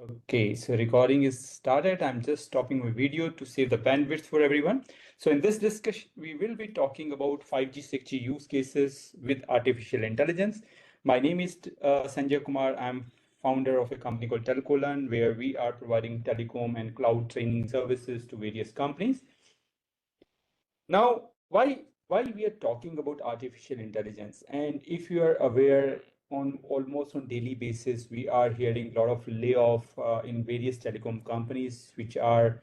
Okay, so recording is started. I'm just stopping my video to save the bandwidth for everyone. So in this discussion, we will be talking about 5G, 6G use cases with artificial intelligence. My name is Sanjay Kumar. I'm founder of a company called TelcoLearn, where we are providing telecom and cloud training services to various companies. Now, why we are talking about artificial intelligence, and if you are aware, on almost on daily basis, we are hearing a lot of layoff in various telecom companies, which are,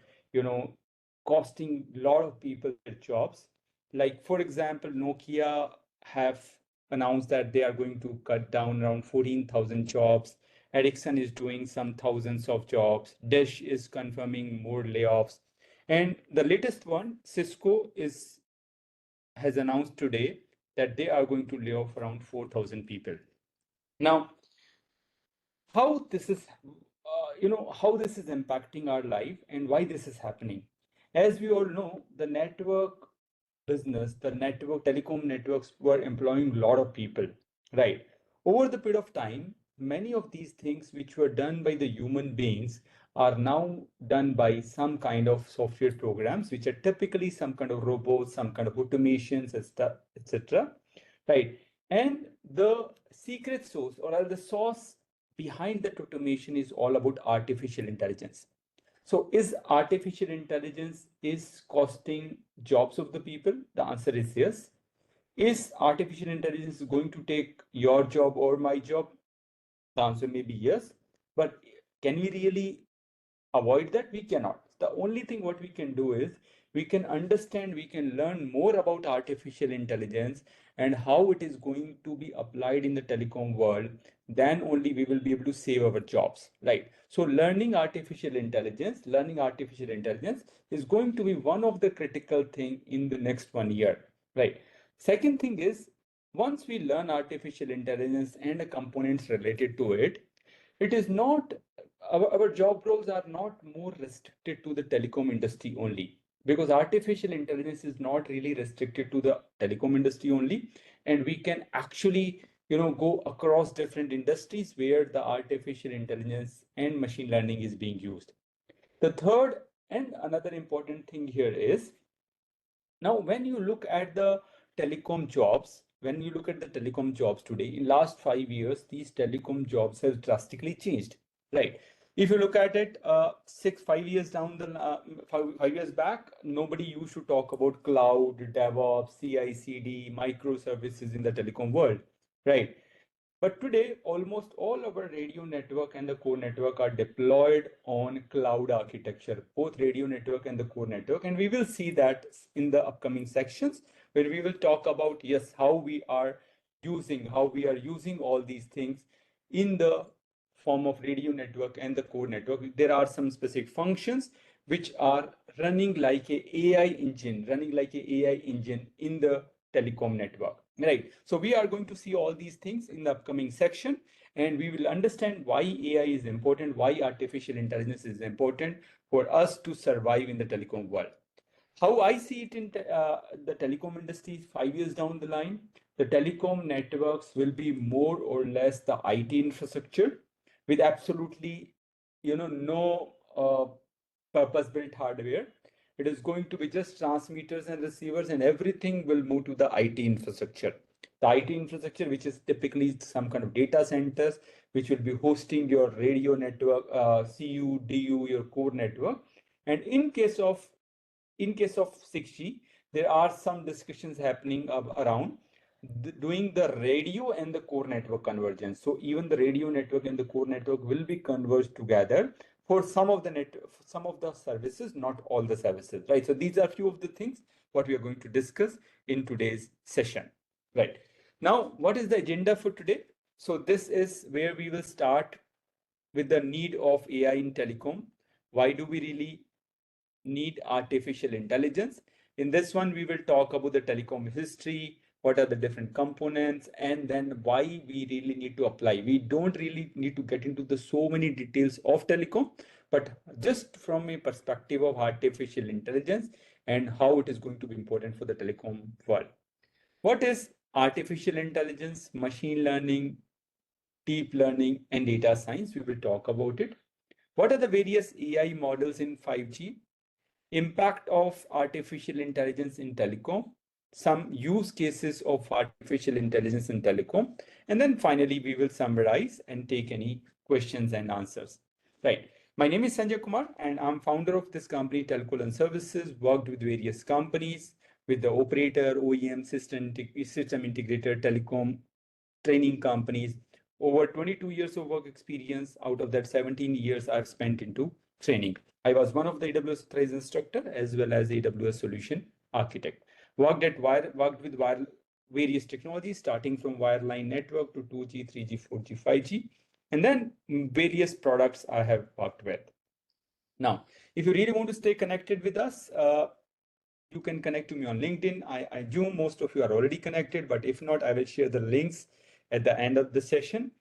costing a lot of people their jobs. Like for example, Nokia have announced that they are going to cut down around 14,000 jobs. Ericsson is doing some thousands of jobs. Dish is confirming more layoffs. And the latest one, Cisco has announced today that they are going to lay off around 4,000 people. Now, how this is, how this is impacting our life and why this is happening. As we all know, the network business, the network telecom networks were employing a lot of people, right? Over the period of time, many of these things which were done by the human beings are now done by some kind of software programs, which are typically some kind of robots, some kind of automations, etc. Right? And the secret source or the source behind that automation is all about artificial intelligence. So is artificial intelligence is costing jobs of the people? The answer is yes. Is artificial intelligence going to take your job or my job? The answer may be yes. But can we really avoid that? We cannot. The only thing what we can do is we can understand, we can learn more about artificial intelligence and how it is going to be applied in the telecom world. Then only we will be able to save our jobs, right? So learning artificial intelligence is going to be one of the critical thing in the next 1 year, right? Second thing is, once we learn artificial intelligence and the components related to it, it is not our job roles are not more restricted to the telecom industry only, because artificial intelligence is not really restricted to the telecom industry only, and we can actually go across different industries where the artificial intelligence and machine learning is being used. The third and another important thing here is, now, when you look at the telecom jobs, when you look at the telecom jobs today, in last 5 years, these telecom jobs have drastically changed, right? If you look at it, 5 years down the 5 years back, nobody used to talk about cloud, DevOps, CI/CD, microservices in the telecom world, right? But today, almost all our radio network and the core network are deployed on cloud architecture, both radio network and the core network. And we will see that in the upcoming sections, where we will talk about, yes, how we are using all these things in the form of radio network and the core network. There are some specific functions which are running like running like a AI engine in the telecom network. Right. So we are going to see all these things in the upcoming section, and we will understand why AI is important, why artificial intelligence is important for us to survive in the telecom world. How I see it in the telecom industry 5 years down the line, the telecom networks will be more or less the IT infrastructure with absolutely, no purpose-built hardware. It is going to be just transmitters and receivers, and everything will move to the IT infrastructure. The IT infrastructure, which is typically some kind of data centers, which will be hosting your radio network, CU, DU, your core network. And in case of 6G, there are some discussions happening around doing the radio and the core network convergence. So even the radio network and the core network will be converged together for some of the services, not all the services, right? So these are few of the things what we are going to discuss in today's session, right? Now, what is the agenda for today? So this is where we will start with the need of AI in telecom. Why do we really need artificial intelligence? In this one, we will talk about the telecom history, what are the different components, and then why we really need to apply. We don't really need to get into the so many details of telecom, but just from a perspective of artificial intelligence and how it is going to be important for the telecom world. What is artificial intelligence, machine learning, deep learning, and data science? We will talk about it. What are the various AI models in 5G? Impact of artificial intelligence in telecom, some use cases of artificial intelligence in telecom, and then finally we will summarize and take any questions and answers. Right. My name is Sanjay Kumar, and I'm founder of this company, TelcoLearn Services, worked with various companies, with the operator, OEM, system integrator, telecom, training companies. Over 22 years of work experience. Out of that, 17 years I've spent into training. I was one of the AWS authorized instructor as well as AWS solution architect. Worked with various technologies, starting from wireline network to 2G, 3G, 4G, 5G, and then various products I have worked with. Now, if you really want to stay connected with us, you can connect to me on LinkedIn. I assume most of you are already connected, but if not, I will share the links at the end of the session.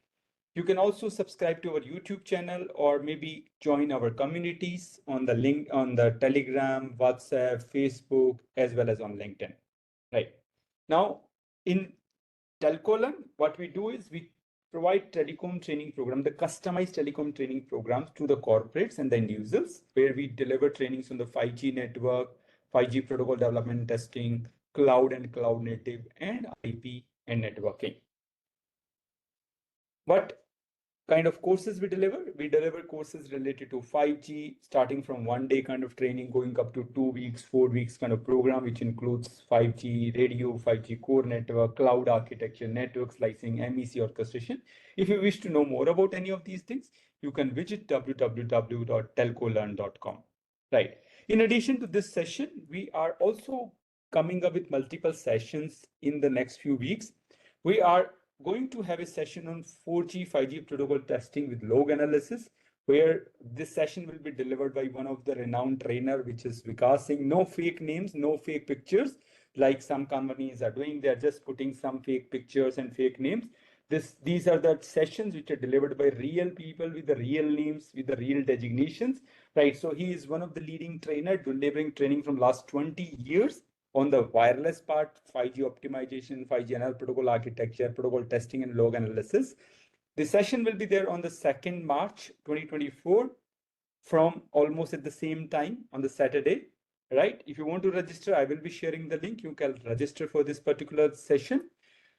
You can also subscribe to our YouTube channel or maybe join our communities on the link on the Telegram, WhatsApp, Facebook, as well as on LinkedIn. Right. Now, in TelcoLearn, what we do is we provide telecom training program, the customized telecom training programs to the corporates and the end users, where we deliver trainings on the 5G network, 5G protocol development testing, cloud and cloud native, and IP and networking. What kind of courses we deliver? We deliver courses related to 5G, starting from 1 day kind of training, going up to 2 weeks, 4 weeks kind of program, which includes 5G radio, 5G core network, cloud architecture, network slicing, MEC orchestration. If you wish to know more about any of these things, you can visit www.telcolearn.com. Right. In addition to this session, we are also coming up with multiple sessions in the next few weeks. We are going to have a session on 4G, 5G protocol testing with log analysis, where this session will be delivered by one of the renowned trainer, which is Vikas Singh. No fake names, no fake pictures, like some companies are doing. They're just putting some fake pictures and fake names. These are the sessions which are delivered by real people with the real names, with the real designations, right? So he is one of the leading trainer delivering training from last 20 years on the wireless part, 5G optimization, 5G NL protocol architecture, protocol testing, and log analysis. The session will be there on the 2nd March 2024 from almost at the same time on the Saturday, right? If you want to register, I will be sharing the link. You can register for this particular session.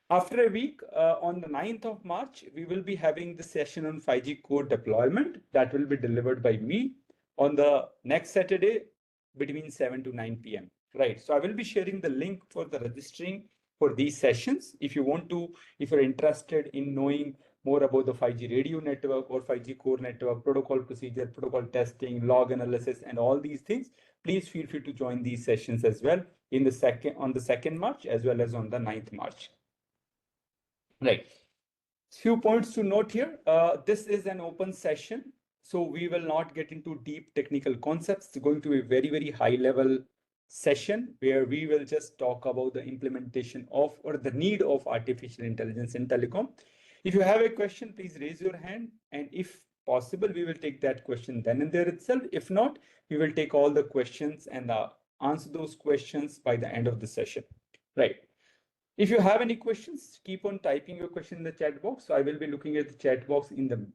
After a week, on the 9th of March, we will be having the session on 5G core deployment that will be delivered by me on the next Saturday between 7 to 9 p.m. Right. So I will be sharing the link for the registering for these sessions. If you want to, if you're interested in knowing more about the 5G radio network or 5G core network, protocol procedure, protocol testing, log analysis, and all these things, please feel free to join these sessions as well on the 2nd March as well as on the 9th March. Right. Few points to note here. This is an open session, so we will not get into deep technical concepts. It's going to be a very, very high level session where we will just talk about the implementation of or the need of artificial intelligence in telecom. If you have a question, please raise your hand, and if possible, we will take that question then and there itself. If not, we will take all the questions and answer those questions by the end of the session. Right. If you have any questions, keep on typing your question in the chat box. So I will be looking at the chat box in the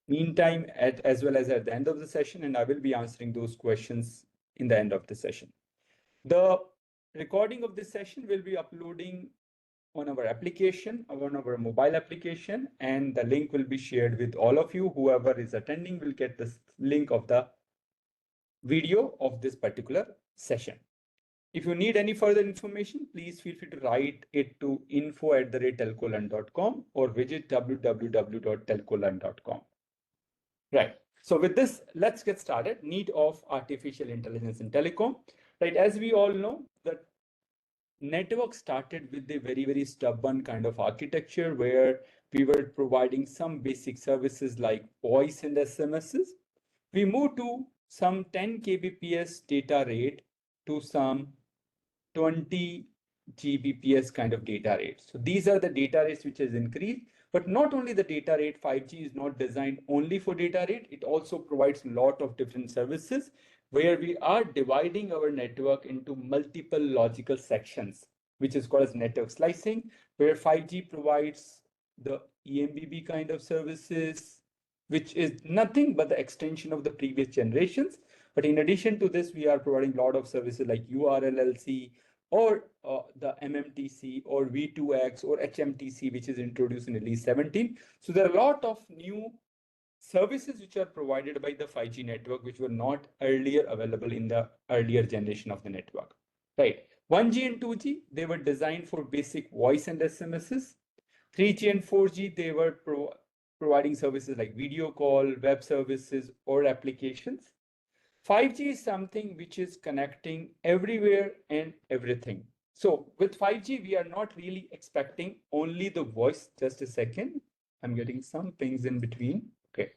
meantime as well as at the end of the session, and I will be answering those questions in the end of the session. The recording of this session will be uploading on our application, on our mobile application, and the link will be shared with all of you. Whoever is attending will get the link of the video of this particular session. If you need any further information, please feel free to write it to info@telcolearn.com or visit www.telcolearn.com. Right. So with this, let's get started. Need of artificial intelligence in telecom. Right. As we all know, the network started with a very, very stubborn kind of architecture where we were providing some basic services like voice and SMSs. We moved to some 10 kbps data rate to some 20 Gbps kind of data rates. So these are the data rates which has increased, but not only the data rate. 5G is not designed only for data rate. It also provides a lot of different services where we are dividing our network into multiple logical sections, which is called as network slicing, where 5G provides the EMBB kind of services, which is nothing but the extension of the previous generations. But in addition to this, we are providing a lot of services like URLLC or the MMTC or V2X or HMTC, which is introduced in release 17. So there are a lot of new services which are provided by the 5G network, which were not earlier available in the earlier generation of the network, right? 1G and 2G, they were designed for basic voice and SMSs. 3G and 4G, they were providing services like video call, web services, or applications. 5G is something which is connecting everywhere and everything. So with 5G, we are not really expecting only the voice. Just a second. I'm getting some pings in between. Okay.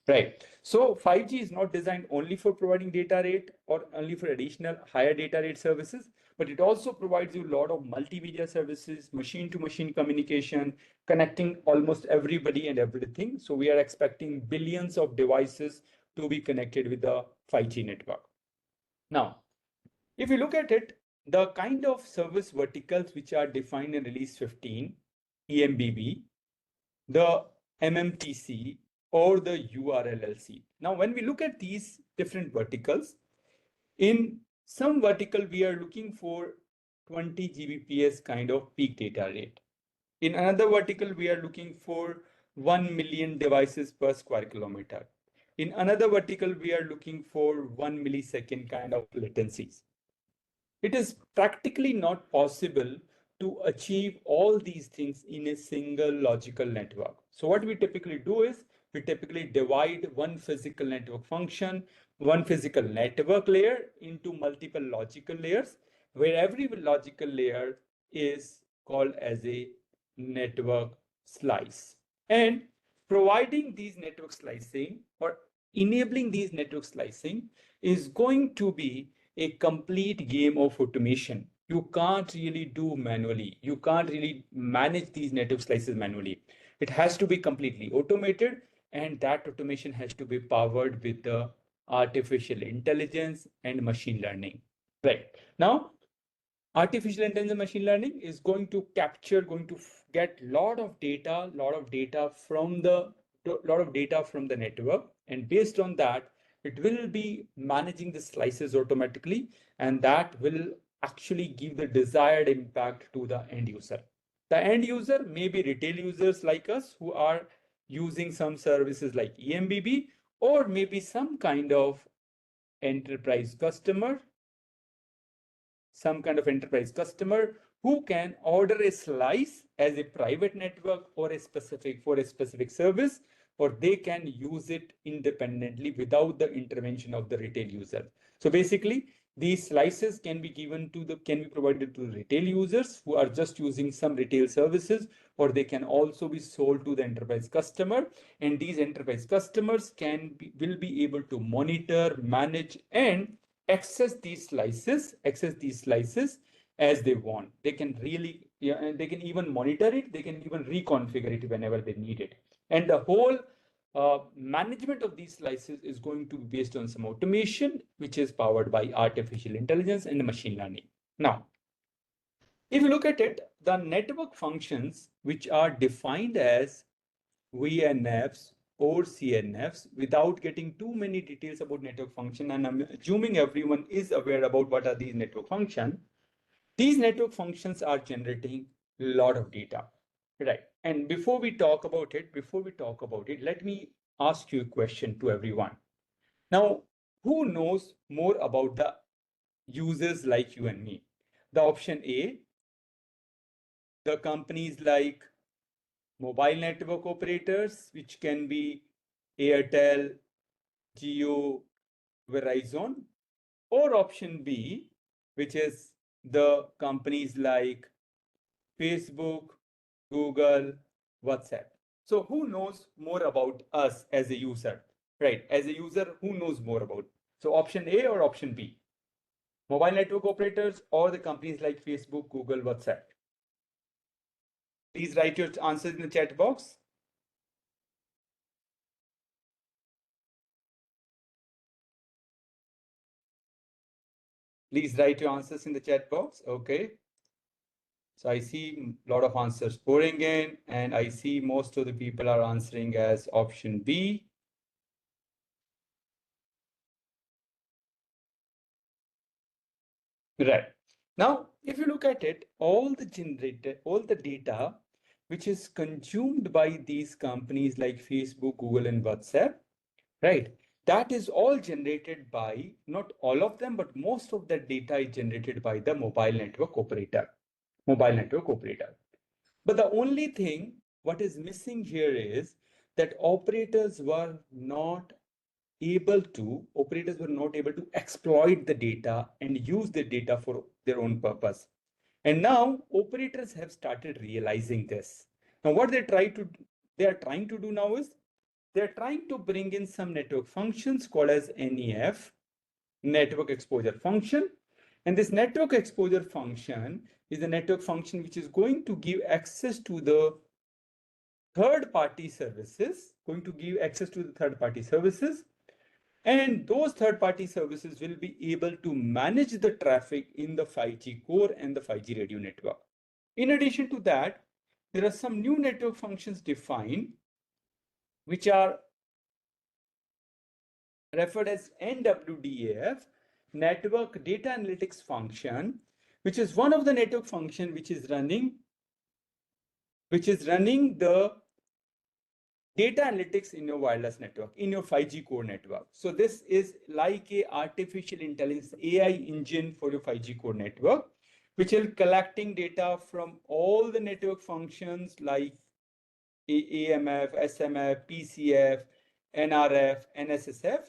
Right. So 5G is not designed only for providing data rate or only for additional higher data rate services, but it also provides you a lot of multimedia services, machine-to-machine communication, connecting almost everybody and everything. So we are expecting billions of devices to be connected with the 5G network. Now, if you look at it, the kind of service verticals which are defined in release 15, EMBB, the MMTC, or the URLLC. Now, when we look at these different verticals, in some vertical, we are looking for 20 Gbps kind of peak data rate. In another vertical, we are looking for 1 million devices per square kilometer. In another vertical, we are looking for 1 millisecond kind of latencies. It is practically not possible to achieve all these things in a single logical network. So what we typically do is we typically divide one physical network function, one physical network layer into multiple logical layers, where every logical layer is called as a network slice. And providing these network slicing or enabling these network slicing is going to be a complete game of automation. You can't really do manually. You can't really manage these network slices manually. It has to be completely automated, and that automation has to be powered with the artificial intelligence and machine learning. Right. Now, artificial intelligence and machine learning is going to get lot of data from the network, and based on that, it will be managing the slices automatically, and that will actually give the desired impact to the end user. The end user may be retail users like us who are using some services like EMBB, or maybe some kind of enterprise customer who can order a slice as a private network or for a specific service, or they can use it independently without the intervention of the retail user. So basically, these slices can be provided to retail users who are just using some retail services, or they can also be sold to the enterprise customer. And these enterprise customers will be able to monitor, manage, and access these slices as they want. They can really, and they can even monitor it. They can even reconfigure it whenever they need it. And the whole management of these slices is going to be based on some automation, which is powered by artificial intelligence and machine learning. Now, if you look at it, the network functions which are defined as VNFs or CNFs, without getting too many details about network function, and I'm assuming everyone is aware about what are these network functions. These network functions are generating a lot of data, right? And before we talk about it, let me ask you a question to everyone. Now, who knows more about the users like you and me? The option A, the companies like mobile network operators, which can be Airtel, Jio, Verizon, or option B, which is the companies like Facebook, Google, WhatsApp. So who knows more about us as a user, right? As a user, who knows more about? So option A or option B? Mobile network operators or the companies like Facebook, Google, WhatsApp? Please write your answers in the chat box. Please write your answers in the chat box. Okay. So I see a lot of answers pouring in, and I see most of the people are answering as option B. Right. Now, if you look at it, all the data which is consumed by these companies like Facebook, Google, and WhatsApp, right? That is all generated by, not all of them, but most of the data is generated by the mobile network operator. Mobile network operator. But the only thing what is missing here is that operators were not able to exploit the data and use the data for their own purpose. And now operators have started realizing this. Now what they are trying to do now is they're trying to bring in some network functions called as NEF, network exposure function. And this network exposure function is a network function which is going to give access to the third-party services, and those third-party services will be able to manage the traffic in the 5G core and the 5G radio network. In addition to that, there are some new network functions defined, which are referred as NWDAF, Network Data Analytics Function, which is one of the network function which is running the data analytics in your wireless network, in your 5G core network. So this is like a artificial intelligence AI engine for your 5G core network, which is collecting data from all the network functions like AMF, SMF, PCF, NRF, NSSF.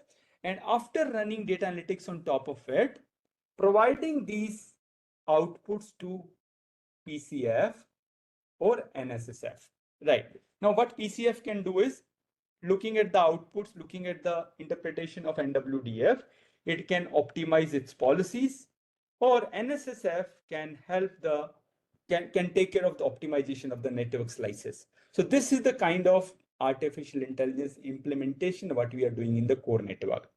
And after running data analytics on top of it, providing these outputs to PCF or NSSF. Right. Now, what PCF can do is, looking at the outputs, looking at the interpretation of NWDF, it can optimize its policies, or NSSF can take care of the optimization of the network slices. So this is the kind of artificial intelligence implementation what we are doing in the core network.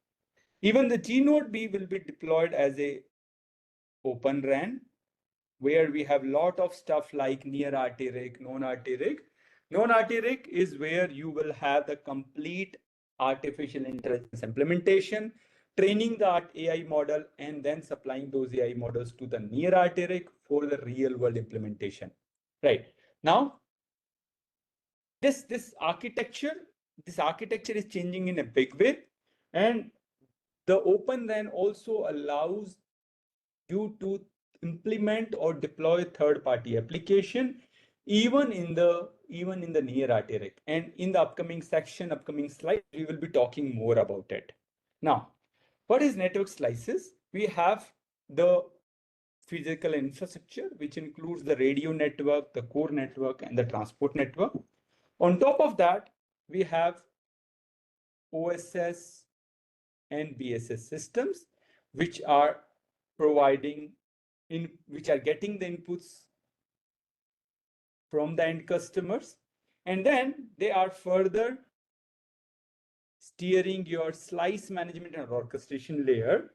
Even the G-Node B will be deployed as a open RAN, where we have a lot of stuff like near RTRIC, non-RTRIC. Non-RTRIC is where you will have the complete artificial intelligence implementation, training the AI model, and then supplying those AI models to the near RTRIC for the real world implementation. Right. Now, this architecture is changing in a big way, and the Open RAN also allows you to implement or deploy third-party application even in the near RTRIC. And in the upcoming slide, we will be talking more about it. Now, what is network slices? We have the physical infrastructure, which includes the radio network, the core network, and the transport network. On top of that, we have OSS and BSS systems, which are getting the inputs from the end customers, and then they are further steering your slice management and orchestration layer,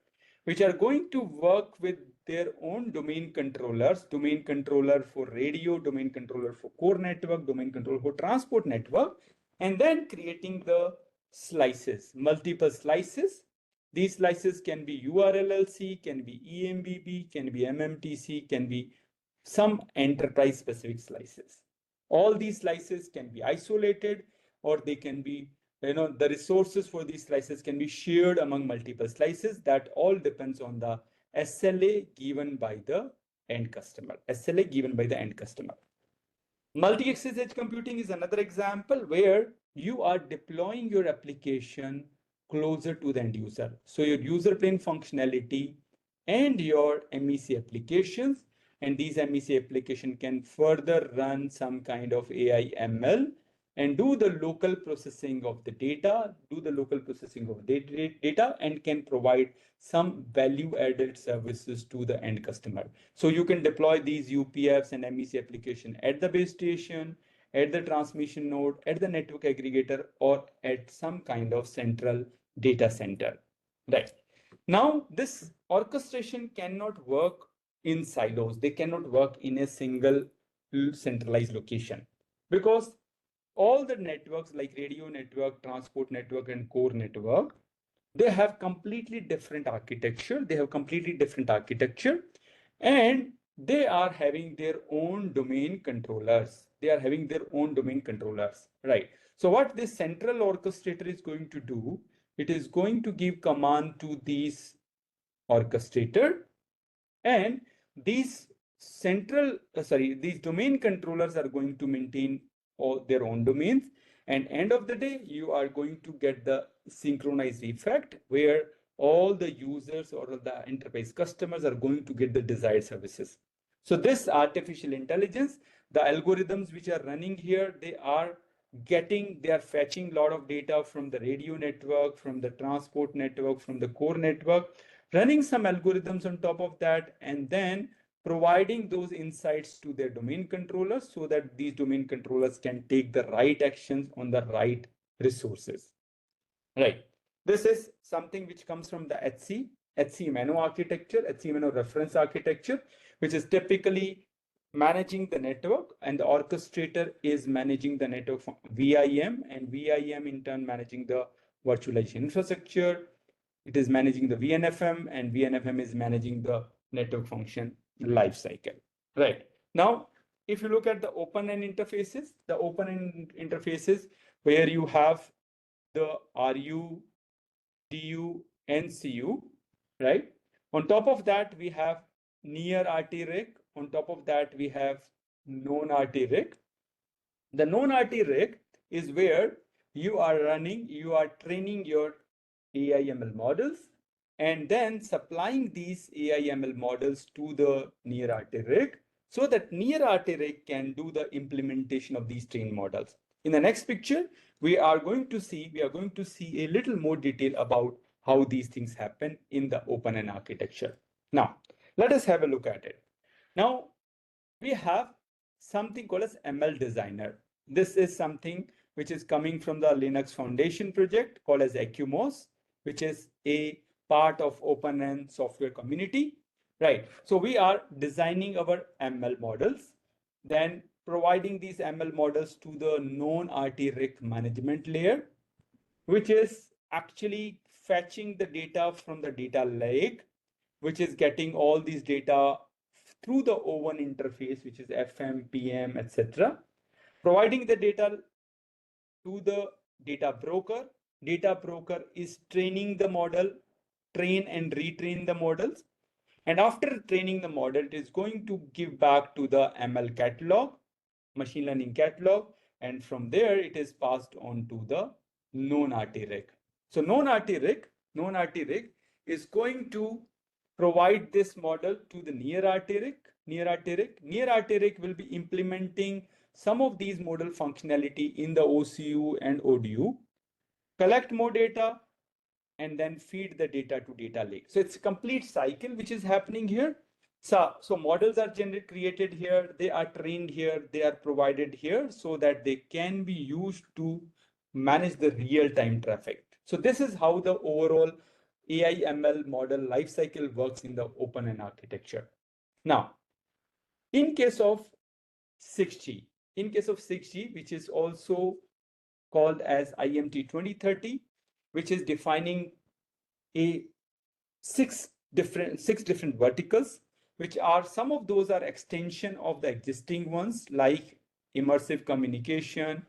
which are going to work with their own domain controllers, domain controller for radio, domain controller for core network, domain controller for transport network, and then creating the slices, multiple slices. These slices can be URLLC, can be EMBB, can be MMTC, can be some enterprise specific slices. All these slices can be isolated, or they can be, the resources for these slices can be shared among multiple slices. That all depends on the SLA given by the end customer. Multi-access edge computing is another example where you are deploying your application closer to the end user. So your user plane functionality and your MEC applications, and these MEC application can further run some kind of AI ML and do the local processing of the data, and can provide some value-added services to the end customer. So you can deploy these UPFs and MEC application at the base station, at the transmission node, at the network aggregator, or at some kind of central data center. Right. Now, this orchestration cannot work in silos. They cannot work in a single centralized location, because all the networks like radio network, transport network, and core network, they have completely different architecture. And they are having their own domain controllers. They are having their own domain controllers, right? So what this central orchestrator is going to do, it is going to give command to these orchestrator, and these these domain controllers are going to maintain all their own domains. And end of the day, you are going to get the synchronized effect where all the users or the enterprise customers are going to get the desired services. So this artificial intelligence, the algorithms which are running here, they are fetching a lot of data from the radio network, from the transport network, from the core network, running some algorithms on top of that, and then providing those insights to their domain controllers so that these domain controllers can take the right actions on the right resources. Right. This is something which comes from the HC-MNO architecture, HC-MNO reference architecture, which is typically managing the network, and the orchestrator is managing the network from VIM, and VIM in turn managing the virtualization infrastructure. It is managing the VNFM, and VNFM is managing the network function lifecycle. Right. Now, if you look at the open-end interfaces, where you have the RU, DU, and CU, right? On top of that, we have near RT-RIC. On top of that, we have known RT-RIC. The known RT-RIC is where you are training your AI/ML models, and then supplying these AI/ML models to the near RT-RIC so that near RT-RIC can do the implementation of these trained models. In the next picture, we are going to see a little more detail about how these things happen in the open-end architecture. Now, let us have a look at it. Now, we have something called as ML Designer. This is something which is coming from the Linux Foundation project called as Ecumos, which is a part of open-end software community, right? So we are designing our ML models, then providing these ML models to the known RT-RIC management layer, which is actually fetching the data from the data lake, which is getting all these data through the O1 interface, which is FM, PM, etc. Providing the data to the data broker. Data broker is training the model, train and retrain the models. And after training the model, it is going to give back to the ML catalog, machine learning catalog. And from there, it is passed on to the known RT-RIC. So known RT-RIC is going to provide this model to the near RT-RIC. Near RT-RIC will be implementing some of these model functionality in the OCU and ODU, collect more data, and then feed the data to data lake. So it's a complete cycle which is happening here. So models are created here, they are trained here, they are provided here so that they can be used to manage the real-time traffic. So this is how the overall AI/ML model lifecycle works in the open-end architecture. Now, in case of 6G, which is also called as IMT 2030, which is defining a six different verticals, which are, some of those are extension of the existing ones like immersive communication,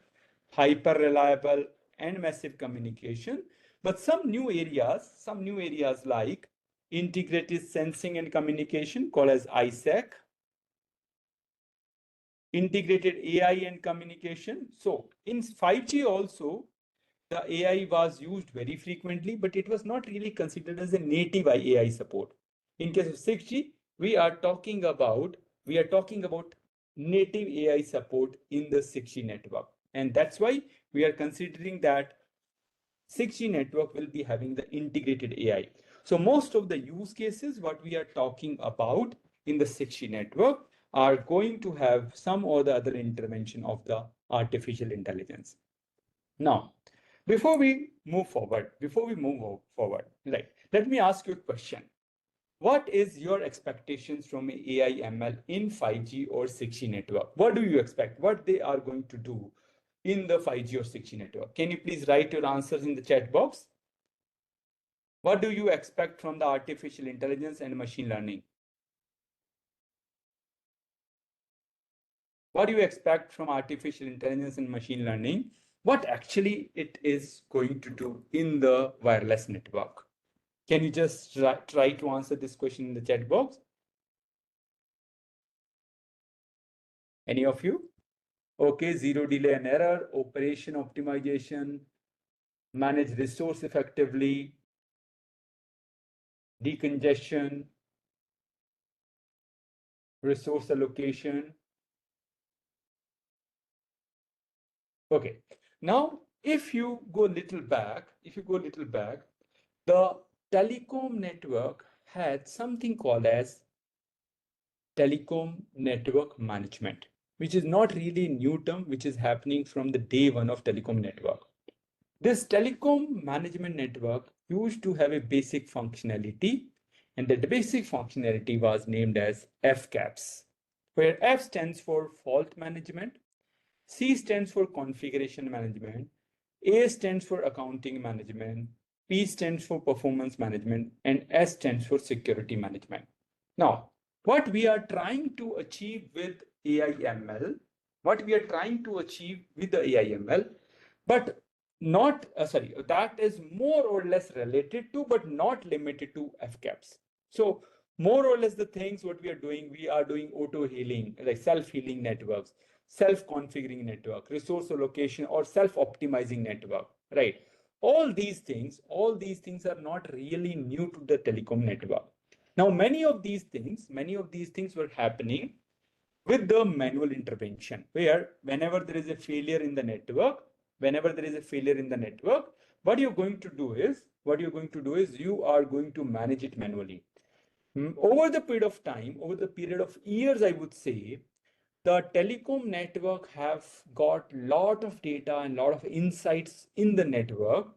hyper reliable, and massive communication. But some new areas like integrated sensing and communication called as ISAC, integrated AI and communication. So in 5G also, the AI was used very frequently, but it was not really considered as a native AI support. In case of 6G, we are talking about native AI support in the 6G network. And that's why we are considering that 6G network will be having the integrated AI. So most of the use cases, what we are talking about in the 6G network, are going to have some or the other intervention of the artificial intelligence. Now, before we move forward, right, let me ask you a question. What is your expectations from AI/ML in 5G or 6G network? What do you expect? What they are going to do in the 5G or 6G network? Can you please write your answers in the chat box? What do you expect from the artificial intelligence and machine learning? what do you expect from artificial intelligence and machine learning? What actually it is going to do in the wireless network? Can you just try to answer this question in the chat box? Any of you? Okay, zero delay and error, operation optimization, manage resource effectively, decongestion, resource allocation. Okay, now if you go a little back, the telecom network had something called as telecom network management, which is not really a new term, which is happening from the day one of telecom network. This telecom management network used to have a basic functionality, and the basic functionality was named as FCAPS, where F stands for fault management, C stands for configuration management, A stands for accounting management, P stands for performance management, and S stands for security management. Now, what we are trying to achieve with AIML, but not, that is more or less related to, but not limited to FCAPS. So more or less the things what we are doing auto healing, like self-healing networks, self-configuring network, resource allocation, or self-optimizing network, right? All these things are not really new to the telecom network. Now, many of these things were happening with the manual intervention, where whenever there is a failure in the network, what you're going to do is you are going to manage it manually. Over the period of years, I would say, the telecom network have got lot of data and lot of insights in the network.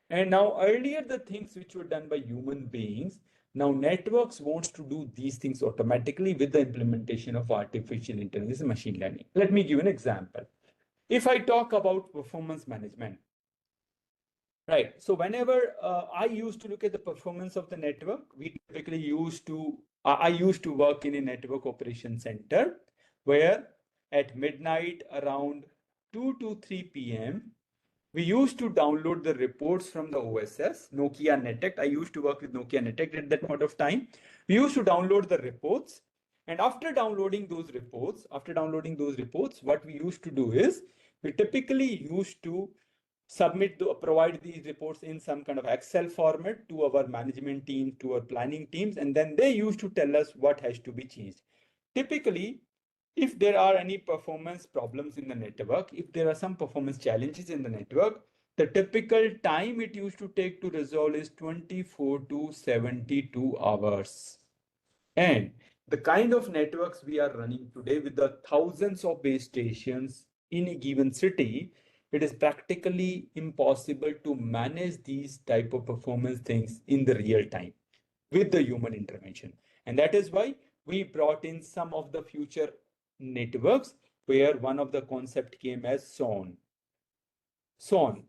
And now earlier, the things which were done by human beings, now networks wants to do these things automatically with the implementation of artificial intelligence and machine learning. Let me give an example. If I talk about performance management, right? So whenever I used to look at the performance of the network, I used to work in a network operation center where at midnight around 2 to 3 p.m., we used to download the reports from the OSS, Nokia Netect. I used to work with Nokia Netect at that point of time. We used to download the reports. And after downloading those reports, what we used to do is we typically used to provide these reports in some kind of Excel format to our management team, to our planning teams, and then they used to tell us what has to be changed. Typically, if there are any performance problems in the network, if there are some performance challenges in the network, the typical time it used to take to resolve is 24 to 72 hours. And the kind of networks we are running today with the thousands of base stations in a given city, it is practically impossible to manage these type of performance things in the real time with the human intervention. And that is why we brought in some of the future networks, where one of the concept came as SON,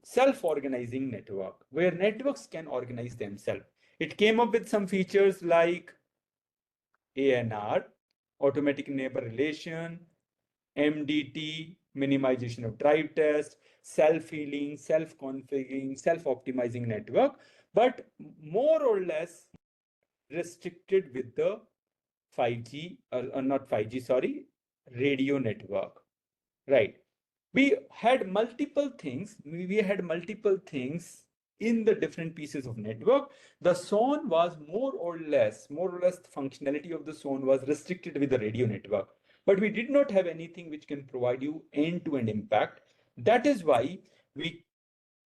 self-organizing network, where networks can organize themselves. It came up with some features like ANR, automatic neighbor relation, MDT, minimization of drive test, self-healing, self-configuring, self-optimizing network, but more or less restricted with the 5G, or not 5G, sorry, radio network, right? We had multiple things. In the different pieces of network. The SON was more or less the functionality of the SON was restricted with the radio network. But we did not have anything which can provide you end-to-end impact. That is why we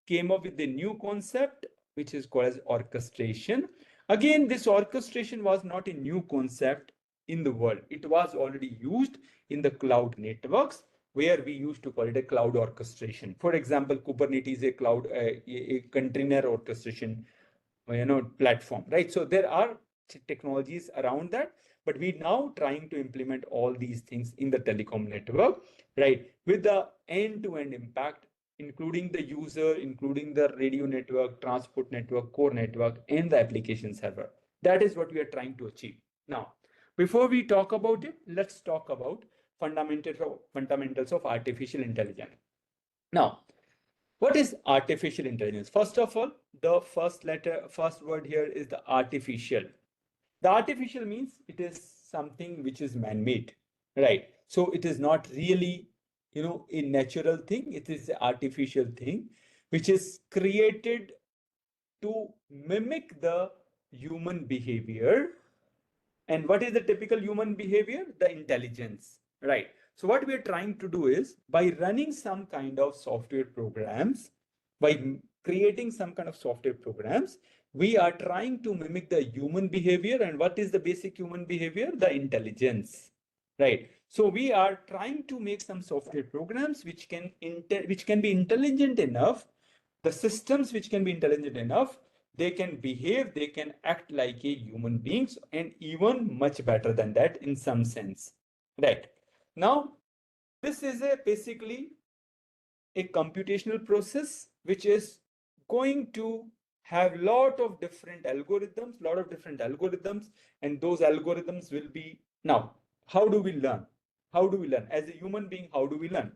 came up with a new concept, which is called as orchestration. Again, this orchestration was not a new concept in the world. It was already used in the cloud networks, where we used to call it a cloud orchestration. For example, Kubernetes is a cloud, a container orchestration, platform, right? So there are technologies around that, but we now trying to implement all these things in the telecom network, right? With the end-to-end impact, including the user, including the radio network, transport network, core network, and the application server. That is what we are trying to achieve. Now, before we talk about it, let's talk about fundamentals of artificial intelligence. Now, what is artificial intelligence? First of all, the first word here is the artificial. The artificial means it is something which is man-made, right? So it is not really, a natural thing. It is an artificial thing which is created to mimic the human behavior. And what is the typical human behavior? The intelligence, right? So what we are trying to do is by running some kind of software programs, by creating some kind of software programs, we are trying to mimic the human behavior. And what is the basic human behavior? The intelligence, right? So we are trying to make some software programs which can be intelligent enough, the systems which can be intelligent enough, they can behave, they can act like a human beings, and even much better than that in some sense, right? Now, this is basically a computational process which is going to have lot of different algorithms, and those algorithms will be. Now, how do we learn? As a human being, how do we learn?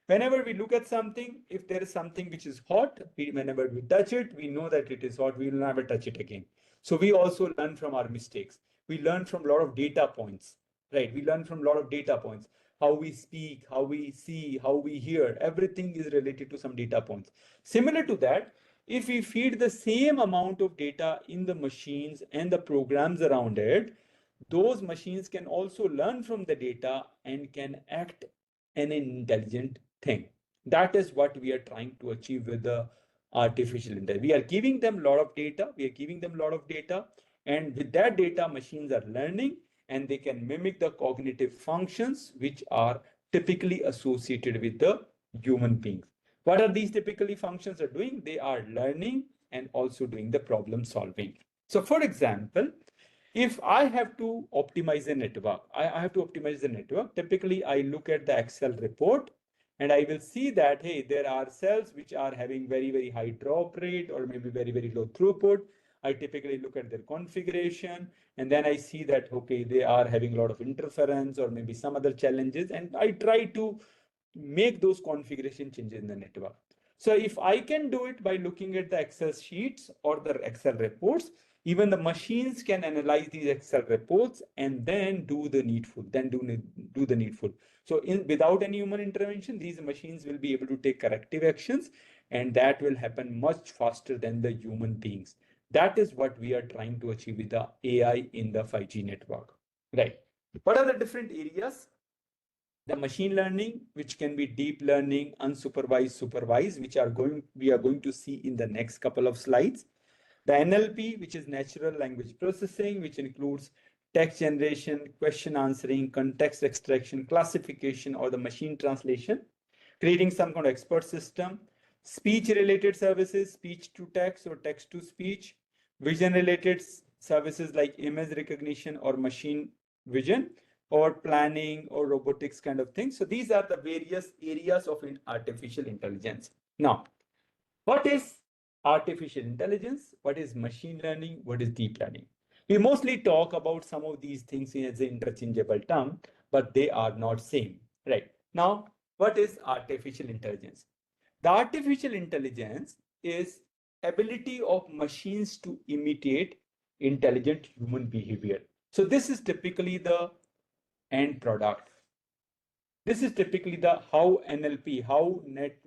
Whenever we look at something, if there is something which is hot, whenever we touch it, we know that it is hot, we will never touch it again. So we also learn from our mistakes. We learn from a lot of data points, right? We learn from a lot of data points. How we speak, how we see, how we hear, everything is related to some data points. Similar to that, if we feed the same amount of data in the machines and the programs around it, those machines can also learn from the data and can act an intelligent thing. That is what we are trying to achieve with the artificial intelligence. We are giving them a lot of data, and with that data, machines are learning, and they can mimic the cognitive functions which are typically associated with the human beings. What are these typically functions are doing? They are learning and also doing the problem solving. So for example, if I have to optimize a network, I have to optimize the network. Typically, I look at the Excel report and I will see that, hey, there are cells which are having very, very high drop rate or maybe very, very low throughput. I typically look at their configuration, and then I see that, okay, they are having a lot of interference or maybe some other challenges, and I try to make those configuration changes in the network. So if I can do it by looking at the Excel sheets or the Excel reports, even the machines can analyze these Excel reports and then do the needful, So without any human intervention, these machines will be able to take corrective actions, and that will happen much faster than the human beings. That is what we are trying to achieve with the AI in the 5G network, right? What are the different areas? The machine learning, which can be deep learning, unsupervised, supervised, which we are going to see in the next couple of slides. The NLP, which is natural language processing, which includes text generation, question answering, context extraction, classification, or the machine translation, creating some kind of expert system. Speech related services, speech to text or text to speech, vision related services like image recognition or machine vision, or planning or robotics kind of things. So these are the various areas of artificial intelligence. Now, what is artificial intelligence? What is machine learning? What is deep learning? We mostly talk about some of these things as an interchangeable term, but they are not same, right? Now, what is artificial intelligence? The artificial intelligence is ability of machines to imitate intelligent human behavior. So this is typically the end product. This is typically the how NLP, how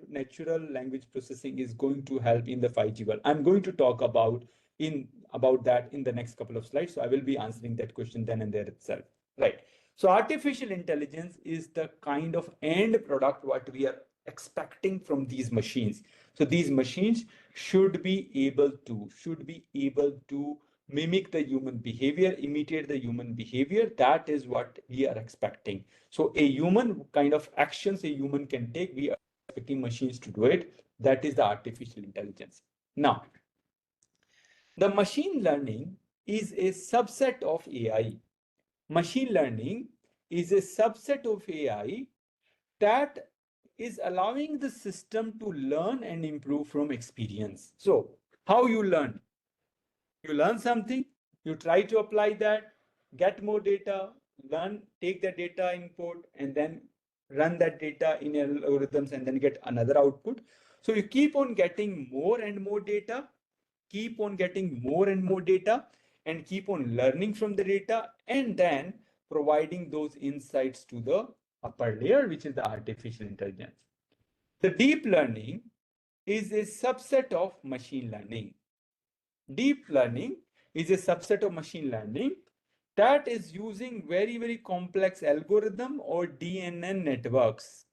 natural language processing is going to help in the 5G world. I'm going to talk about that in the next couple of slides. So I will be answering that question then and there itself. Right. So artificial intelligence is the kind of end product what we are expecting from these machines. So these machines should be able to mimic the human behavior, imitate the human behavior. That is what we are expecting. So a human kind of actions a human can take, we are expecting machines to do it. That is the artificial intelligence. Now, the machine learning is a subset of AI. Machine learning is a subset of AI that is allowing the system to learn and improve from experience. So how you learn? You learn something, you try to apply that, get more data, take the data input and then run that data in algorithms and then get another output. So you keep on getting more and more data, keep on getting more and more data, and keep on learning from the data, and then providing those insights to the upper layer, which is the artificial intelligence. The deep learning is a subset of machine learning. Deep learning is a subset of machine learning that is using very, very complex algorithm or DNN networks.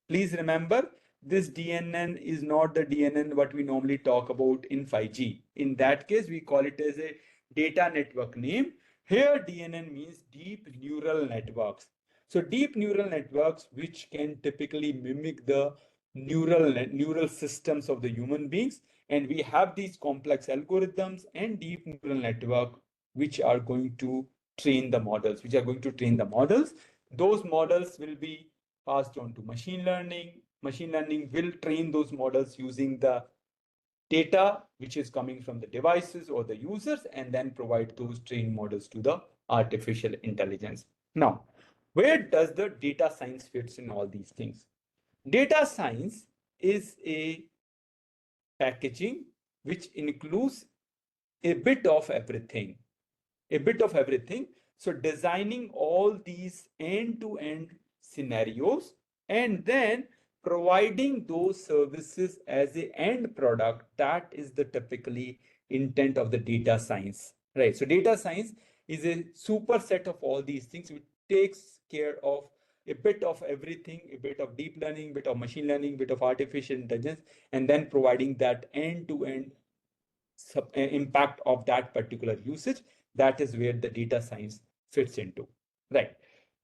Please remember, this DNN is not the DNN what we normally talk about in 5G. In that case, we call it as a data network name. Here, DNN means deep neural networks. So deep neural networks, which can typically mimic the neural systems of the human beings. And we have these complex algorithms and deep neural network, which are going to train the models, Those models will be passed on to machine learning. Machine learning will train those models using the data which is coming from the devices or the users, and then provide those trained models to the artificial intelligence. Now, where does the data science fits in all these things? Data science is a packaging which includes a bit of everything. So designing all these end-to-end scenarios and then providing those services as a end product, that is the typically intent of the data science, right? So data science is a superset of all these things, which takes care of a bit of everything, a bit of deep learning, bit of machine learning, bit of artificial intelligence, and then providing that end-to-end impact of that particular usage. That is where the data science fits into, right?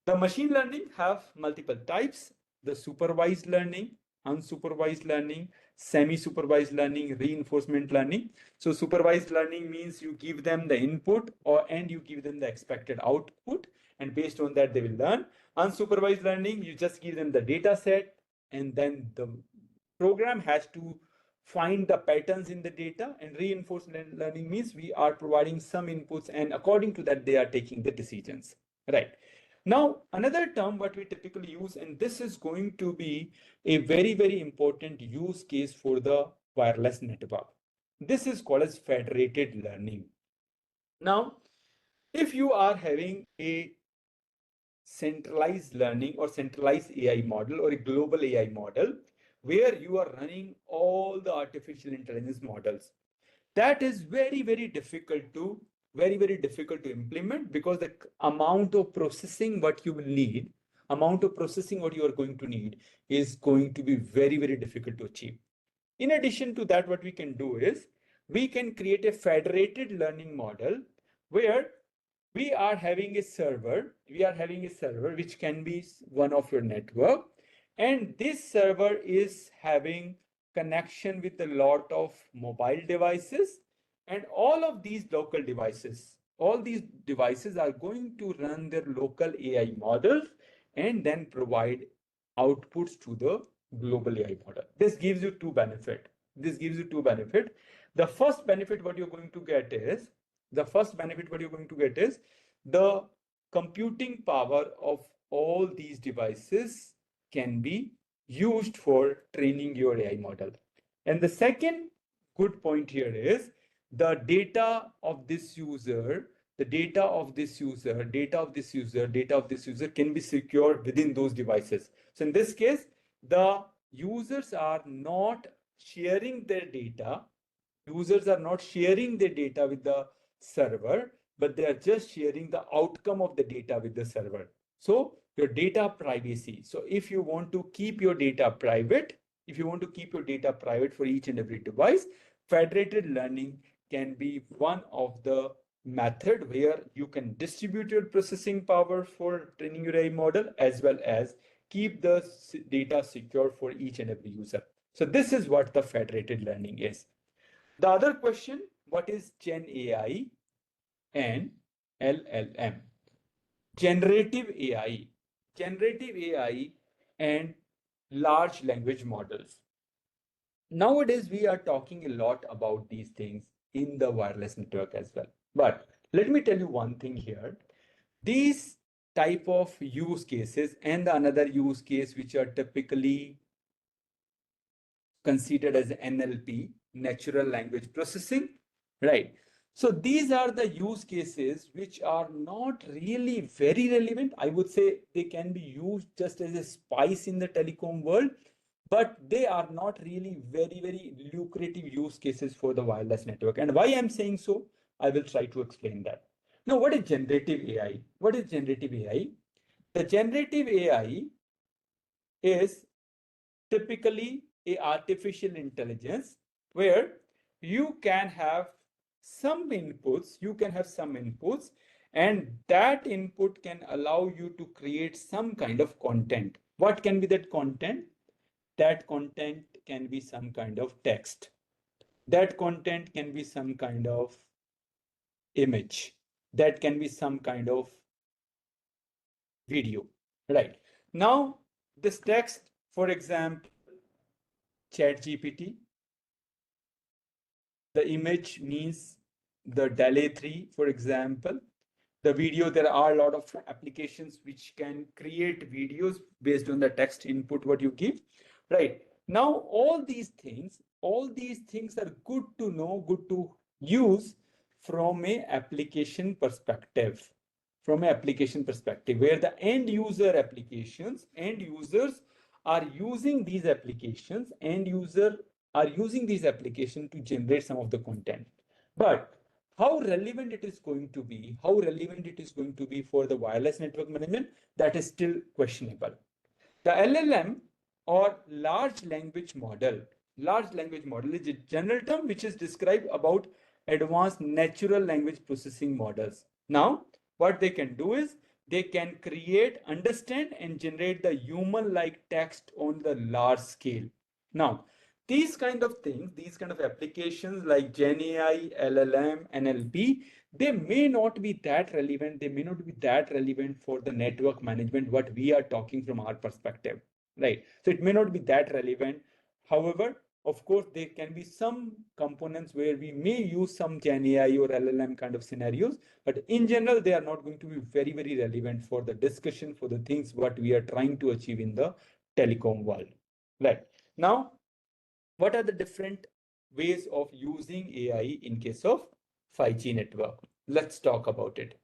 The machine learning have multiple types: the supervised learning, unsupervised learning, semi-supervised learning, reinforcement learning. So supervised learning means you give them the input and you give them the expected output, and based on that they will learn. Unsupervised learning, you just give them the data set and then the program has to find the patterns in the data. And reinforcement learning means we are providing some inputs and according to that they are taking the decisions, right? Now, another term what we typically use, and this is going to be a very, very important use case for the wireless network. This is called as federated learning. Now, if you are having a centralized learning or centralized AI model or a global AI model where you are running all the artificial intelligence models, that is very, very difficult to implement, because the amount of processing what you will need, amount of processing what you are going to need is going to be very, very difficult to achieve. In addition to that, what we can do is we can create a federated learning model where we are having a server which can be one of your network, and this server is having connection with a lot of mobile devices, and all these devices are going to run their local AI models and then provide outputs to the global AI model. This gives you two benefits. The first benefit what you're going to get is the computing power of all these devices can be used for training your AI model. And the second good point here is the data of this user can be secured within those devices. So in this case, the users are not sharing their data with the server, but they are just sharing the outcome of the data with the server. So your data privacy. So if you want to keep your data private, for each and every device, federated learning can be one of the method where you can distribute your processing power for training your AI model, as well as keep the data secure for each and every user. So this is what the federated learning is. The other question, what is Gen AI and LLM? Generative AI and large language models. Nowadays, we are talking a lot about these things in the wireless network as well. But let me tell you one thing here. These type of use cases and the another use case which are typically considered as NLP, natural language processing, right? So these are the use cases which are not really very relevant. I would say they can be used just as a spice in the telecom world, but they are not really very lucrative use cases for the wireless network. And why I'm saying so, I will try to explain that. Now, what is generative AI? What is generative AI? The generative AI is typically a artificial intelligence where you can have some inputs, and that input can allow you to create some kind of content. What can be that content? That content can be some kind of text. That content can be some kind of image. That can be some kind of video, right? Now, this text, for example, chat GPT. The image means the DALL-E 3, for example. The video, there are a lot of applications which can create videos based on the text input what you give, right? Now, all these things are good to know, good to use from a application perspective, where the end users are using these applications, are using these applications to generate some of the content. But how relevant it is going to be, for the wireless network management, that is still questionable. The LLM, or large language model is a general term which is described about advanced natural language processing models. Now, what they can do is they can create, understand, and generate the human-like text on the large scale. Now, these kind of things, these kind of applications like GenAI, LLM, NLP, they may not be that relevant. They may not be that relevant for the network management, what we are talking from our perspective, right? So it may not be that relevant. However, of course, there can be some components where we may use some GenAI or LLM kind of scenarios, but in general, they are not going to be very relevant for the discussion, for the things what we are trying to achieve in the telecom world, right? Now, what are the different ways of using AI in case of 5G network? Let's talk about it.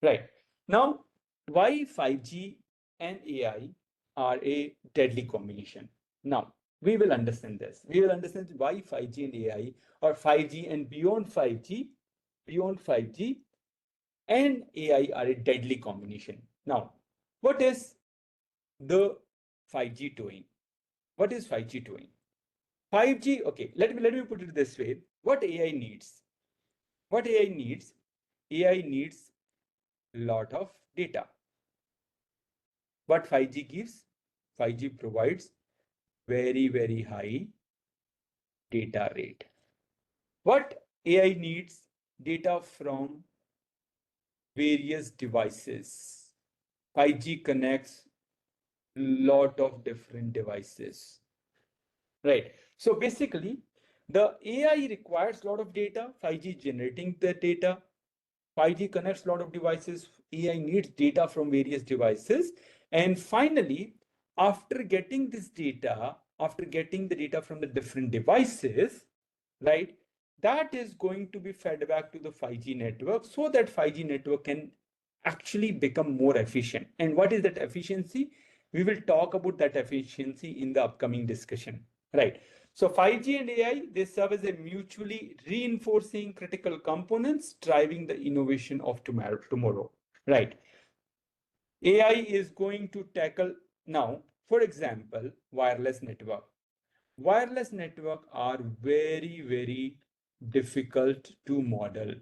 Right. Now, why 5G and AI are a deadly combination? Now, we will understand this. We will understand why 5G and AI, or 5G and beyond 5G, and AI are a deadly combination. Now, what is the 5G doing? What is 5G doing? 5G, okay, let me put it this way. What AI needs? What AI needs? AI needs a lot of data. What 5G gives? 5G provides very high data rate. What AI needs? Data from various devices. 5G connects lot of different devices, right? So basically, the AI requires a lot of data. 5G generating the data. 5G connects a lot of devices. AI needs data from various devices. And finally, after getting this data, after getting the data from the different devices, right, that is going to be fed back to the 5G network so that 5G network can actually become more efficient. And what is that efficiency? We will talk about that efficiency in the upcoming discussion, right? So 5G and AI, they serve as a mutually reinforcing critical components driving the innovation of tomorrow, right? AI is going to tackle now, for example, wireless network. Wireless network are very difficult to model.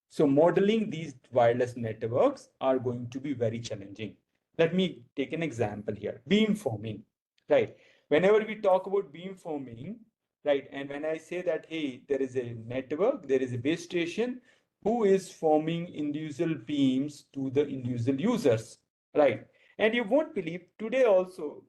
So modeling these wireless networks are going to be very challenging. Let me take an example here. Beamforming, right? Whenever we talk about beamforming, right, and when I say that, hey, there is a network, there is a base station who is forming individual beams to the individual users, right? And you won't believe, today also,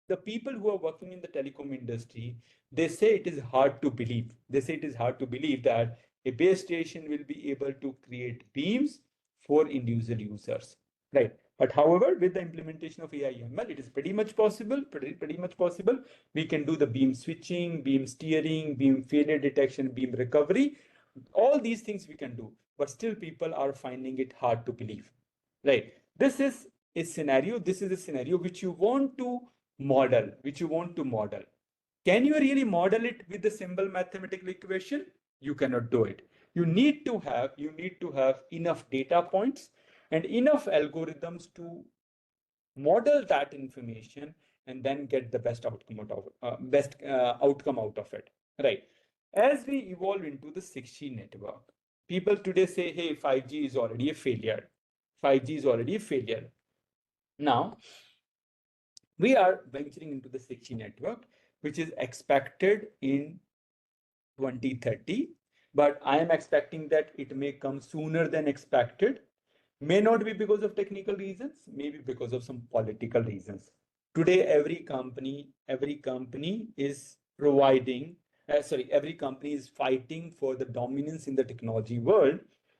the people who are working in the telecom industry, they say it is hard to believe. They say it is hard to believe that A base station will be able to create beams for individual users, right? But however, with the implementation of AI ML, it is pretty much possible, pretty much possible. We can do the beam switching, beam steering, beam failure detection, beam recovery. All these things we can do, but still people are finding it hard to believe, right? This is a scenario which you want to model. Can you really model it with the simple mathematical equation? You cannot do it. You need to have enough data points and enough algorithms to model that information and then get the best outcome out of it, right? As we evolve into the 6G network, people today say, hey, 5G is already a failure. 5G is already a failure. Now, we are venturing into the 6G network, which is expected in 2030, but I am expecting that it may come sooner than expected. May not be because of technical reasons, maybe because of some political reasons. Today, every company is every company is fighting for the dominance in the technology world,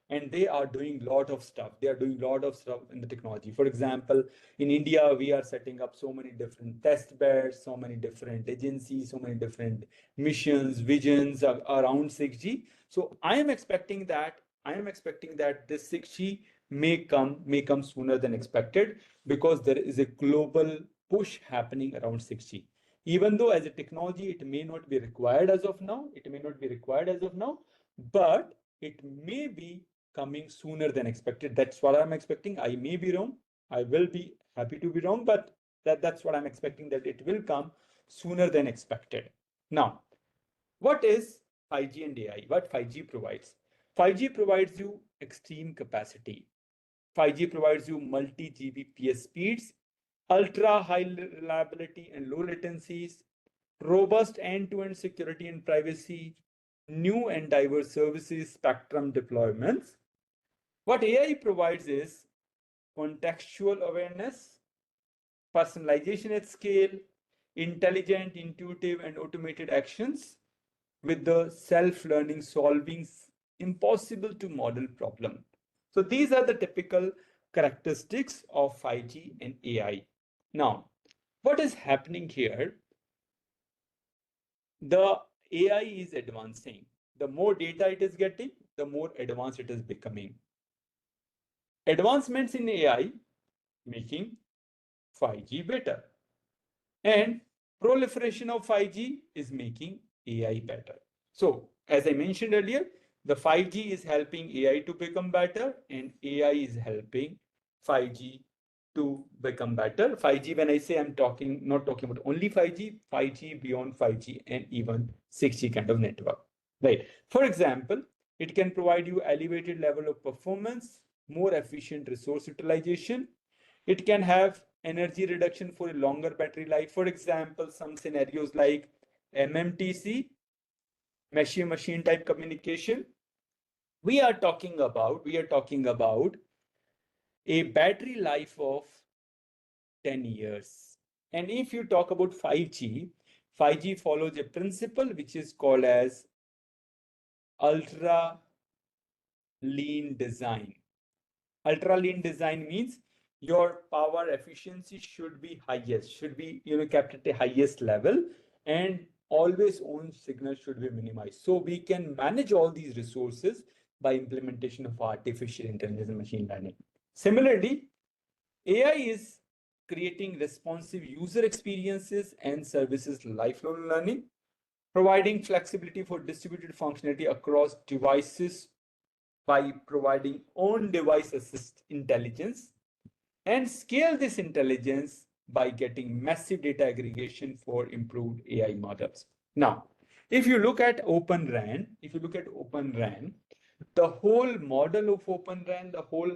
and they are doing a lot of stuff. They are doing a lot of stuff in the technology. For example, in India, we are setting up so many different test beds, so many different agencies, so many different missions, visions around 6G. So I am expecting that this 6G may come sooner than expected, because there is a global push happening around 6G. Even though as a technology it may not be required as of now, but it may be coming sooner than expected. That's what I'm expecting. I may be wrong. I will be happy to be wrong, but that's what I'm expecting, that it will come sooner than expected. Now, what is 5G and AI? What 5G provides? 5G provides you extreme capacity. 5G provides you multi-Gbps speeds, ultra high reliability and low latencies, robust end-to-end security and privacy, new and diverse services, spectrum deployments. What AI provides is contextual awareness, personalization at scale, intelligent, intuitive, and automated actions with the self-learning solving impossible to model problem. So these are the typical characteristics of 5G and AI. Now, what is happening here? The AI is advancing. The more data it is getting, the more advanced it is becoming. Advancements in AI making 5G better. And proliferation of 5G is making AI better. So, as I mentioned earlier, the 5G is helping AI to become better, and AI is helping 5G to become better. 5G, when I say, I'm not talking about only 5G, 5G beyond 5G, and even 6G kind of network, right? For example, it can provide you elevated level of performance, more efficient resource utilization. It can have energy reduction for a longer battery life. For example, some scenarios like MMTC, machine-machine type communication. We are talking about a battery life of 10 years. And if you talk about 5G, 5G follows a principle which is called as ultra lean design. Ultra lean design means your power efficiency should be kept at the highest level, and always on signal should be minimized. So we can manage all these resources by implementation of artificial intelligence and machine learning. Similarly, AI is creating responsive user experiences and services lifelong learning, providing flexibility for distributed functionality across devices by providing on-device assist intelligence, and scale this intelligence by getting massive data aggregation for improved AI models. Now, if you look at Open RAN, the whole model of Open RAN, the whole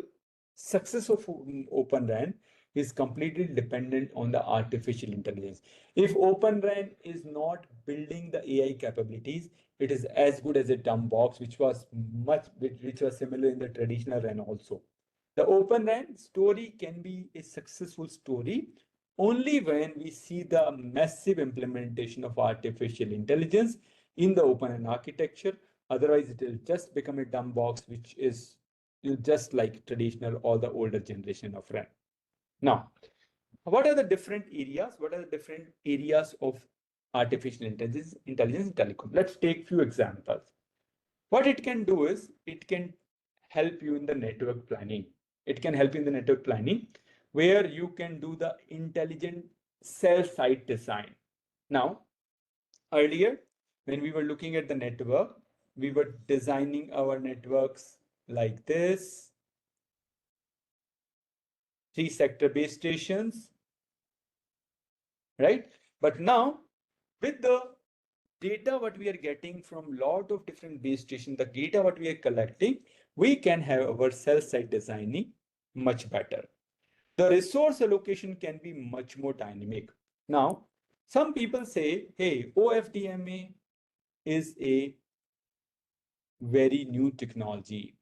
success of Open RAN is completely dependent on the artificial intelligence. If Open RAN is not building the AI capabilities, it is as good as a dumb box, which was similar in the traditional RAN also. The Open RAN story can be a successful story only when we see the massive implementation of artificial intelligence in the Open RAN architecture, Otherwise, it will just become a dumb box, which is just like traditional or the older generation of RAM. Now, what are the different areas? What are the different areas of artificial intelligence in telecom? Let's take few examples. What it can do is it can help you in the network planning. It can help you in the network planning where you can do the intelligent cell site design. Now, earlier, when we were looking at the network, we were designing our networks like this, 3-sector base stations, right? But now, with the data what we are getting from lot of different base stations, the data what we are collecting, we can have our cell site designing much better. The resource allocation can be much more dynamic. Now, some people say, hey, OFDMA is a very new technology.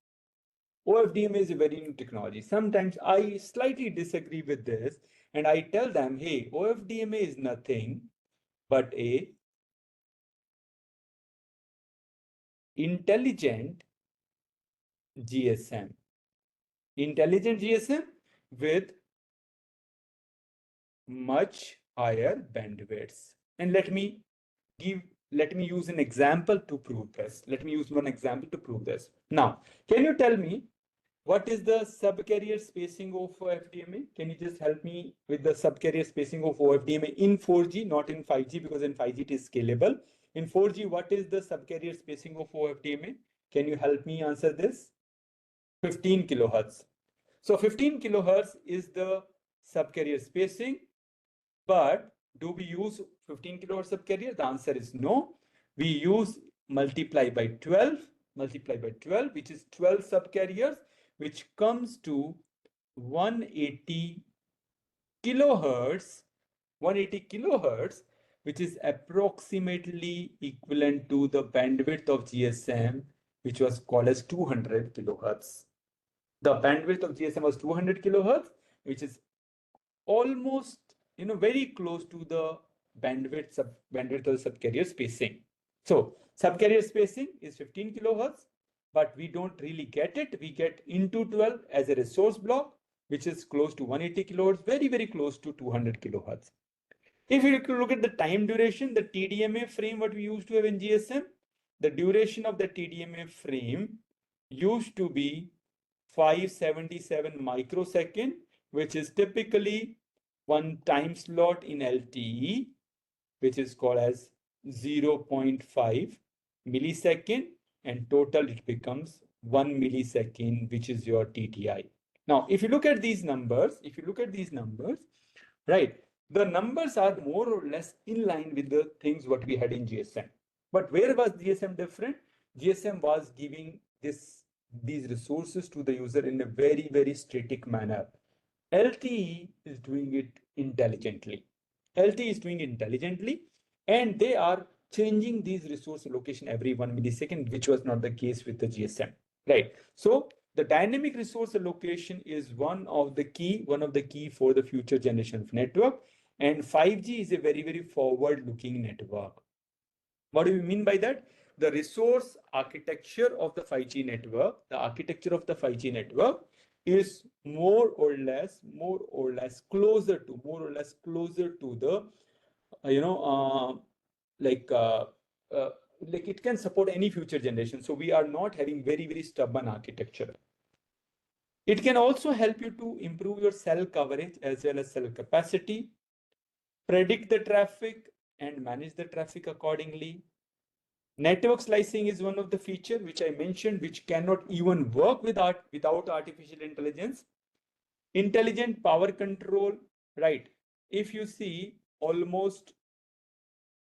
OFDMA is a very new technology. Sometimes I slightly disagree with this and I tell them, hey, OFDMA is nothing but a intelligent GSM. Intelligent GSM with much higher bandwidths. And let me use an example to prove this. Let me use one example to prove this. Now, can you tell me what is the subcarrier spacing of OFDMA? Can you just help me with the subcarrier spacing of OFDMA in 4G, not in 5G, because in 5G it is scalable. In 4G, what is the subcarrier spacing of OFDMA? Can you help me answer this? 15 kilohertz. So 15 kilohertz is the subcarrier spacing, but do we use 15 kilohertz subcarrier? The answer is no. We use multiply by 12, which is 12 subcarriers, which comes to 180 kilohertz, 180 kilohertz, which is approximately equivalent to the bandwidth of GSM, which was called as 200 kilohertz. The bandwidth of GSM was 200 kilohertz, which is almost, very close to the bandwidth of subcarrier spacing. So subcarrier spacing is 15 kilohertz, but we don't really get it. We get into 12 as a resource block, which is close to 180 kilohertz, very, very close to 200 kilohertz. If you look at the time duration, the TDMA frame, what we used to have in GSM, the duration of the TDMA frame used to be 577 microsecond, which is typically one time slot in LTE, which is called as 0.5 millisecond, and total it becomes 1 millisecond, which is your TTI. Now, if you look at these numbers, right, the numbers are more or less in line with the things what we had in GSM. But where was GSM different? GSM was giving these resources to the user in a very, very static manner. LTE is doing it intelligently. LTE is doing it intelligently, and they are changing these resource allocation every 1 millisecond, which was not the case with the GSM, right? So the dynamic resource allocation is one of the key for the future generation of network, and 5G is a very, very forward-looking network. What do we mean by that? The resource architecture of the 5G network, is more or less closer to the like it can support any future generation. So we are not having very, very stubborn architecture. It can also help you to improve your cell coverage as well as cell capacity, predict the traffic and manage the traffic accordingly. Network slicing is one of the features which I mentioned, which cannot even work without artificial intelligence. Intelligent power control, right? If you see, almost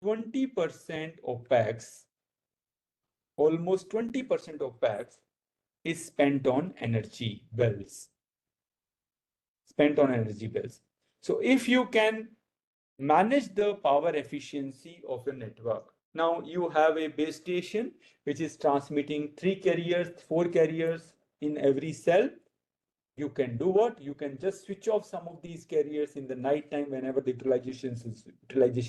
20% OPEX, is spent on energy bills. So if you can manage the power efficiency of the network, now you have a base station which is transmitting 4 carriers in every cell. You can do what? You can just switch off some of these carriers in the night time whenever the utilization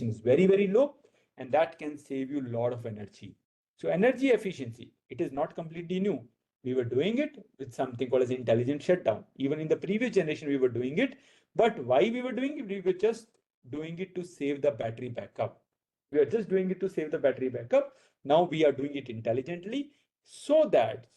is very, very low, and that can save you a lot of energy. So energy efficiency, it is not completely new. We were doing it with something called as intelligent shutdown. Even in the previous generation, we were doing it. But why we were doing it? We were just doing it to save the battery backup. We are just doing it to save the battery backup. Now we are doing it intelligently so that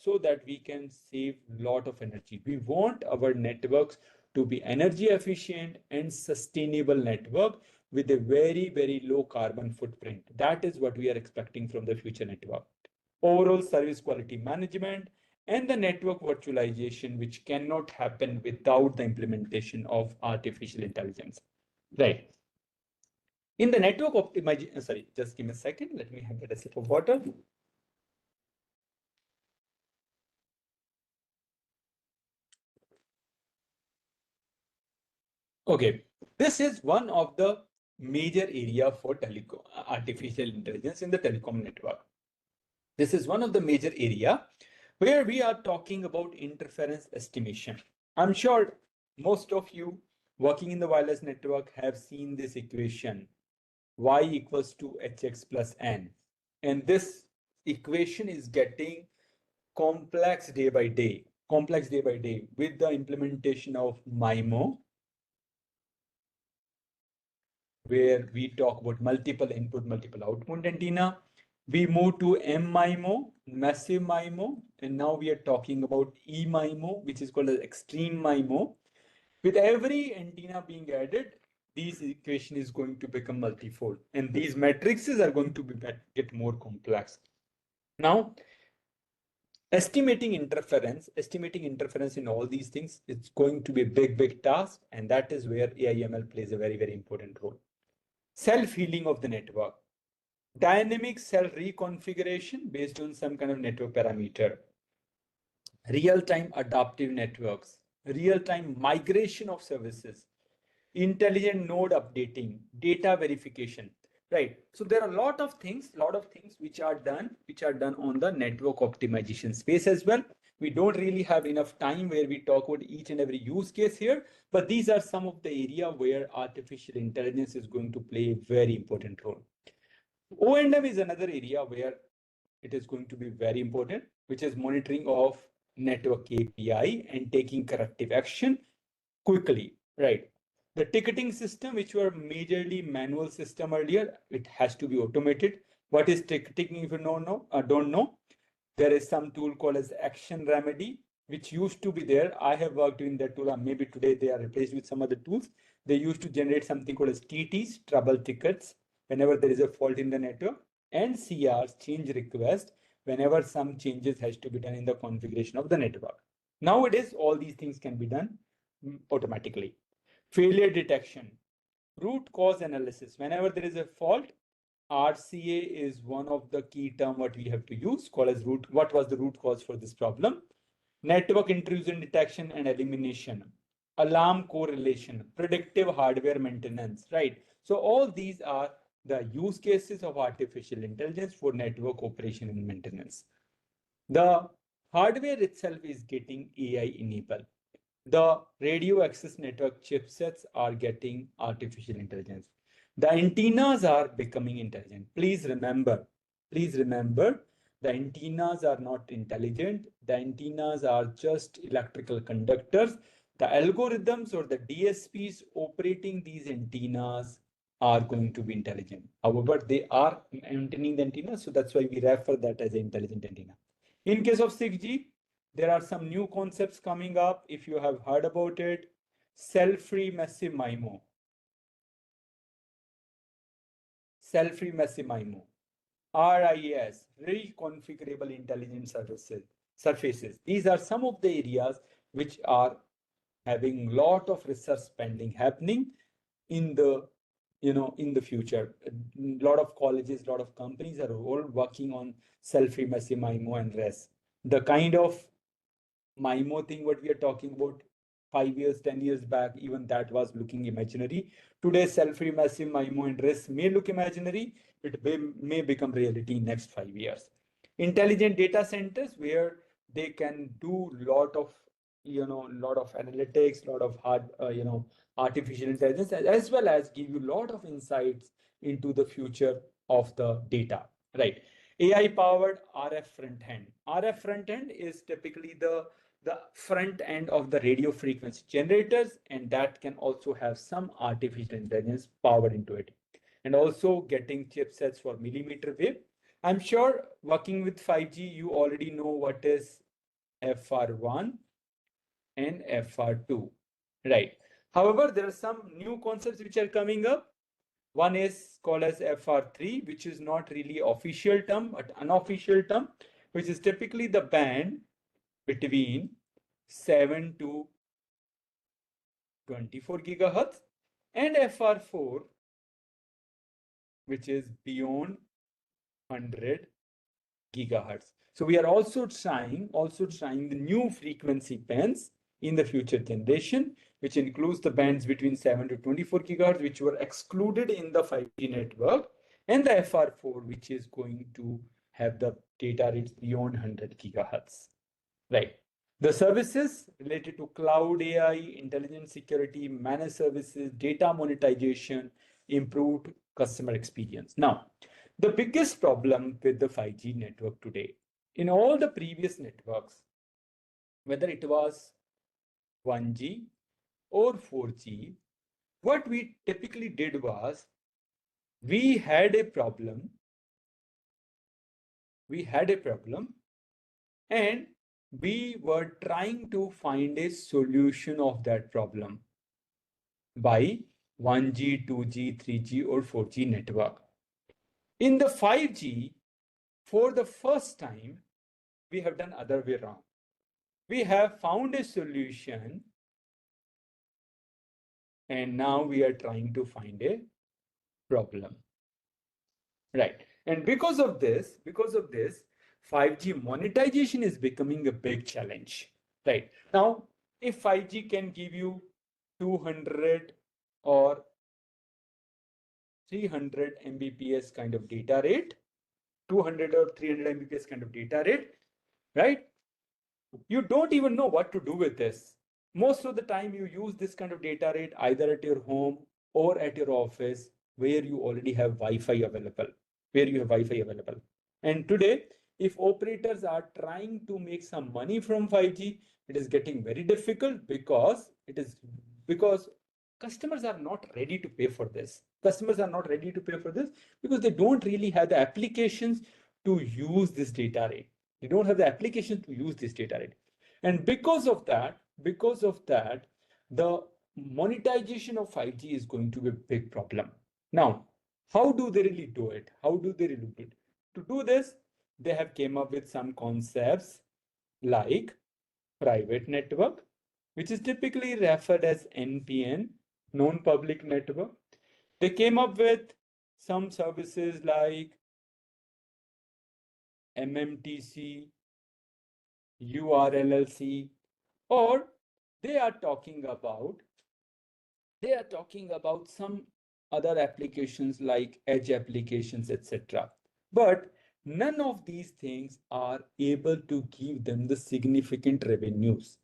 we can save a lot of energy. We want our networks to be energy efficient and sustainable network with a very, very low carbon footprint. That is what we are expecting from the future network. Overall service quality management and the network virtualization, which cannot happen without the implementation of artificial intelligence. Right. In the network optimization, sorry, just give me a second. Let me have a sip of water. Okay, this is one of the major area for telecom artificial intelligence in the telecom network. This is one of the major area where we are talking about interference estimation. I'm sure most of you working in the wireless network have seen this equation, y equals to hx plus n. And this equation is getting complex day by day with the implementation of MIMO, where we talk about multiple input, multiple output antenna. We move to MIMO, massive MIMO, and now we are talking about eMIMO, which is called as extreme MIMO. With every antenna being added, this equation is going to become multifold, and these matrices are going to get more complex. Now, estimating interference in all these things, it's going to be a big task, and that is where AI/ML plays a very, very important role. Self-healing of the network, dynamic cell reconfiguration based on some kind of network parameter, real-time adaptive networks, real-time migration of services, intelligent node updating, data verification, right? So there are a lot of things which are done on the network optimization space as well. We don't really have enough time where we talk about each and every use case here, but these are some of the area where artificial intelligence is going to play a very important role. O&M is another area where it is going to be very important, which is monitoring of network API and taking corrective action quickly, right? The ticketing system, which were majorly manual system earlier, it has to be automated. What is ticketing? If you don't know, there is some tool called as Action Remedy, which used to be there. I have worked in that tool, and maybe today they are replaced with some other tools. They used to generate something called as TTs, trouble tickets, whenever there is a fault in the network, and CRs, change request, whenever some changes has to be done in the configuration of the network. Nowadays, all these things can be done automatically. Failure detection, root cause analysis. Whenever there is a fault, RCA is one of the key term what we have to use, called as root. What was the root cause for this problem? Network intrusion detection and elimination, alarm correlation, predictive hardware maintenance, right? So all these are the use cases of artificial intelligence for network operation and maintenance. The hardware itself is getting AI enabled. The radio access network chipsets are getting artificial intelligence. The antennas are becoming intelligent. Please remember, the antennas are not intelligent. The antennas are just electrical conductors. The algorithms or the DSPs operating these antennas are going to be intelligent. However, they are maintaining the antenna, so that's why we refer that as an intelligent antenna. In case of 6G, there are some new concepts coming up. If you have heard about it, cell-free massive MIMO. Cell-free massive MIMO. RIS, reconfigurable intelligent surfaces. These are some of the areas which are having a lot of research spending happening in the future. A lot of colleges, a lot of companies are all working on cell-free massive MIMO and RES. The kind of MIMO thing, what we are talking about 5 years, 10 years back, even that was looking imaginary. Today, cell-free massive MIMO and RES may look imaginary. It may become reality in next 5 years. Intelligent data centers where they can do lot of analytics, lot of artificial intelligence, as well as give you a lot of insights into the future of the data, right? AI powered RF front end. RF front end is typically the front end of the radio frequency generators, and that can also have some artificial intelligence powered into it. And also getting chipsets for millimeter wave. I'm sure working with 5G, you already know what is FR1 and FR2, right? However, there are some new concepts which are coming up. One is called as FR3, which is not really official term, but unofficial term, which is typically the band between 7 to 24 gigahertz, and FR4, which is beyond 100 gigahertz. So we are also trying the new frequency bands in the future generation, which includes the bands between 7 to 24 gigahertz, which were excluded in the 5G network, and the FR4, which is going to have the data rates beyond 100 gigahertz. Right. The services related to cloud AI, intelligent security, managed services, data monetization, improved customer experience. Now, the biggest problem with the 5G network today, in all the previous networks, whether it was 1G or 4G, what we typically did was we had a problem, and we were trying to find a solution of that problem by 1G, 2G, 3G, or 4G network. In the 5G, for the first time, we have done other way around. We have found a solution, and now we are trying to find a problem. Right. And because of this, 5G monetization is becoming a big challenge. Right. Now, if 5G can give you 200 or 300 Mbps kind of data rate, 200 or 300 Mbps kind of data rate, right? You don't even know what to do with this. Most of the time you use this kind of data rate either at your home or at your office where you already have Wi-Fi available, And today, if operators are trying to make some money from 5G, it is getting very difficult because customers are not ready to pay for this. Customers are not ready to pay for this because they don't really have the applications to use this data rate. They don't have the application to use this data rate. And because of that, the monetization of 5G is going to be a big problem. Now, how do they really do it? To do this, they have came up with some concepts like private network, which is typically referred as NPN, non-public network. They came up with some services like MMTC, URLLC, or they are talking about some other applications like edge applications, etc. But none of these things are able to give them the significant revenues.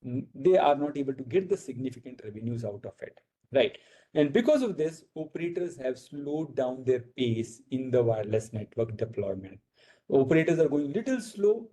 They are not able to get the significant revenues out of it, right? And because of this, operators have slowed down their pace in the wireless network deployment. Operators are going little slow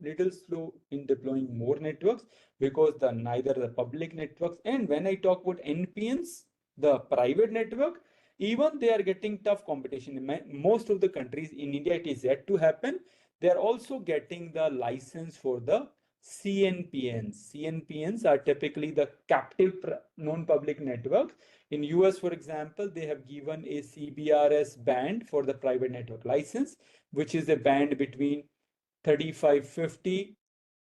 in deploying more networks because neither the public networks, and when I talk about NPNs, the private network, even they are getting tough competition. In most of the countries, in India it is yet to happen. They are also getting the license for the CNPNs. CNPNs are typically the captive non-public networks. In US, for example, they have given a CBRS band for the private network license, which is a band between 3550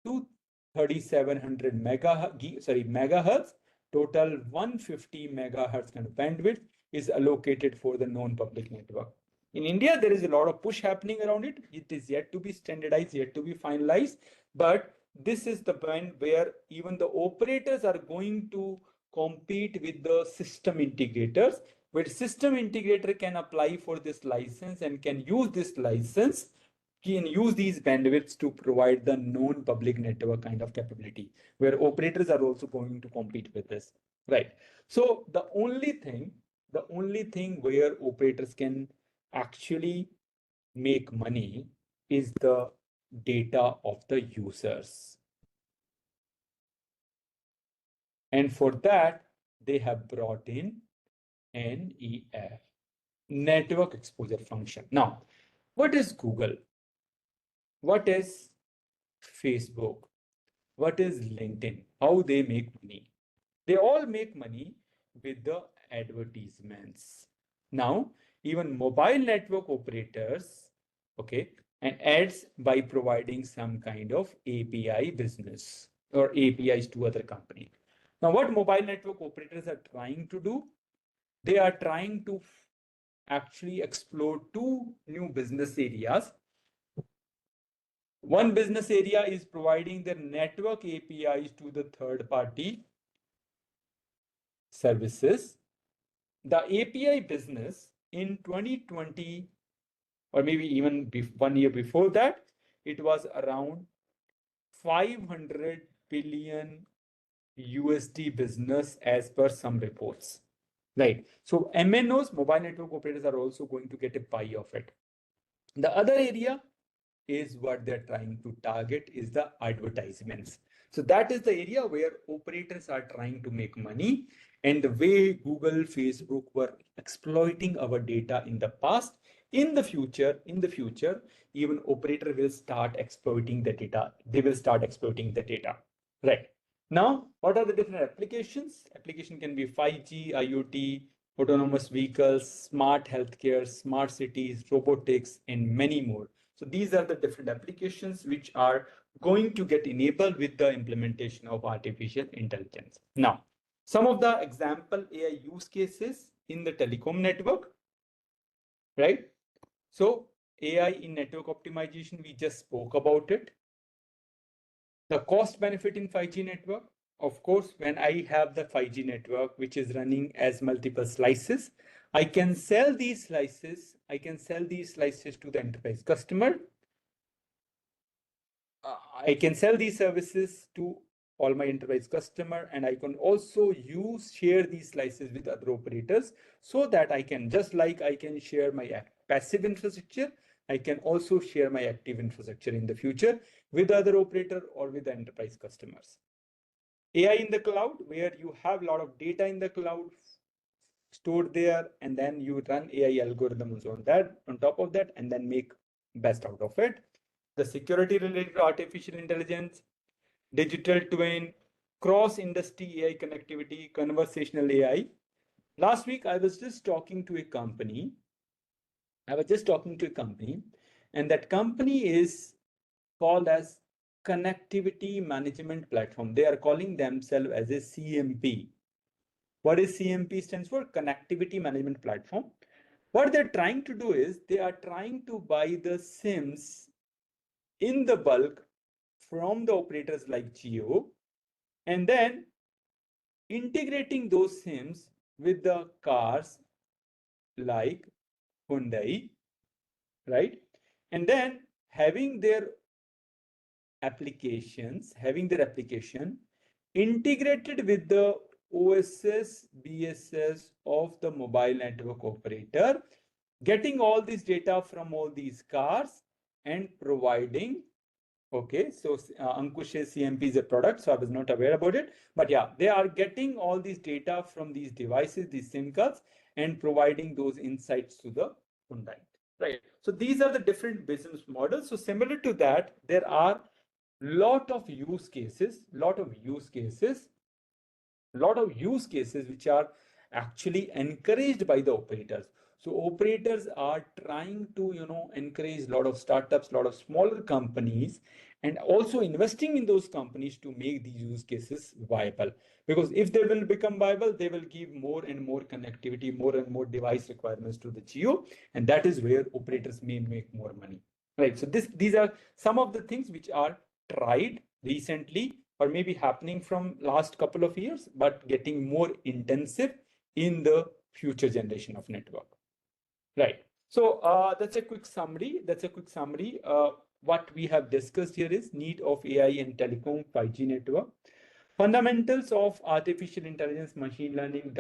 to 3700 megahertz. Total 150 megahertz kind of bandwidth is allocated for the non-public network. In India, there is a lot of push happening around it. It is yet to be standardized, yet to be finalized, but this is the point where even the operators are going to compete with the system integrators, where system integrator can apply for this license and can use this license, can use these bandwidths to provide the non-public network kind of capability, where operators are also going to compete with this, right? So the only thing where operators can actually make money is the data of the users. And for that, they have brought in NEF, network exposure function. Now, what is Google? What is Facebook? What is LinkedIn? How they make money? They all make money with the advertisements. Now, even mobile network operators, okay, and ads by providing some kind of API business or APIs to other companies. Now, what mobile network operators are trying to do? They are trying to actually explore two new business areas. One business area is providing their network APIs to the third party services. The API business in 2020, or maybe even 1 year before that, it was around 500 billion USD business as per some reports. Right. So MNOs, mobile network operators, are also going to get a pie of it. The other area is what they're trying to target is the advertisements. So that is the area where operators are trying to make money. And the way Google, Facebook were exploiting our data in the past, in the future, even operator will start exploiting the data. They will start exploiting the data. Right. Now, what are the different applications? Application can be 5G, IoT, autonomous vehicles, smart healthcare, smart cities, robotics, and many more. So these are the different applications which are going to get enabled with the implementation of artificial intelligence. Now, some of the example AI use cases in the telecom network, right? So AI in network optimization, we just spoke about it. The cost benefit in 5G network, of course, when I have the 5G network, which is running as multiple slices, I can sell these slices to the enterprise customer. I can sell these services to all my enterprise customer, and I can also share these slices with other operators so that I can, just like I can share my passive infrastructure, I can also share my active infrastructure in the future with other operator or with the enterprise customers. AI in the cloud, where you have a lot of data in the cloud stored there, and then you run AI algorithms on top of that, and then make best out of it. The security related to artificial intelligence, digital twin, cross-industry AI connectivity, conversational AI. Last week, I was just talking to a company. And that company is called as Connectivity Management Platform. They are calling themselves as a CMP. What is CMP stands for? Connectivity Management Platform. What they're trying to do is they are trying to buy the SIMs in the bulk from the operators like Jio, and then integrating those SIMs with the cars like Hyundai, right? And then having their application integrated with the OSS, BSS of the mobile network operator, getting all this data from all these cars and providing. Okay, so Ankush says CMP is a product, so I was not aware about it. But yeah, they are getting all these data from these devices, these SIM cards, and providing those insights to the Hyundai. Right. So these are the different business models. So similar to that, there are lot of use cases which are actually encouraged by the operators. So operators are trying to encourage a lot of startups, a lot of smaller companies, and also investing in those companies to make these use cases viable. Because if they will become viable, they will give more and more connectivity, more and more device requirements to the geo, and that is where operators may make more money. Right. So these are some of the things which are tried recently or maybe happening from last couple of years, but getting more intensive in the future generation of network. Right. So that's a quick summary. What we have discussed here is need of AI and telecom 5G network, fundamentals of artificial intelligence, machine learning,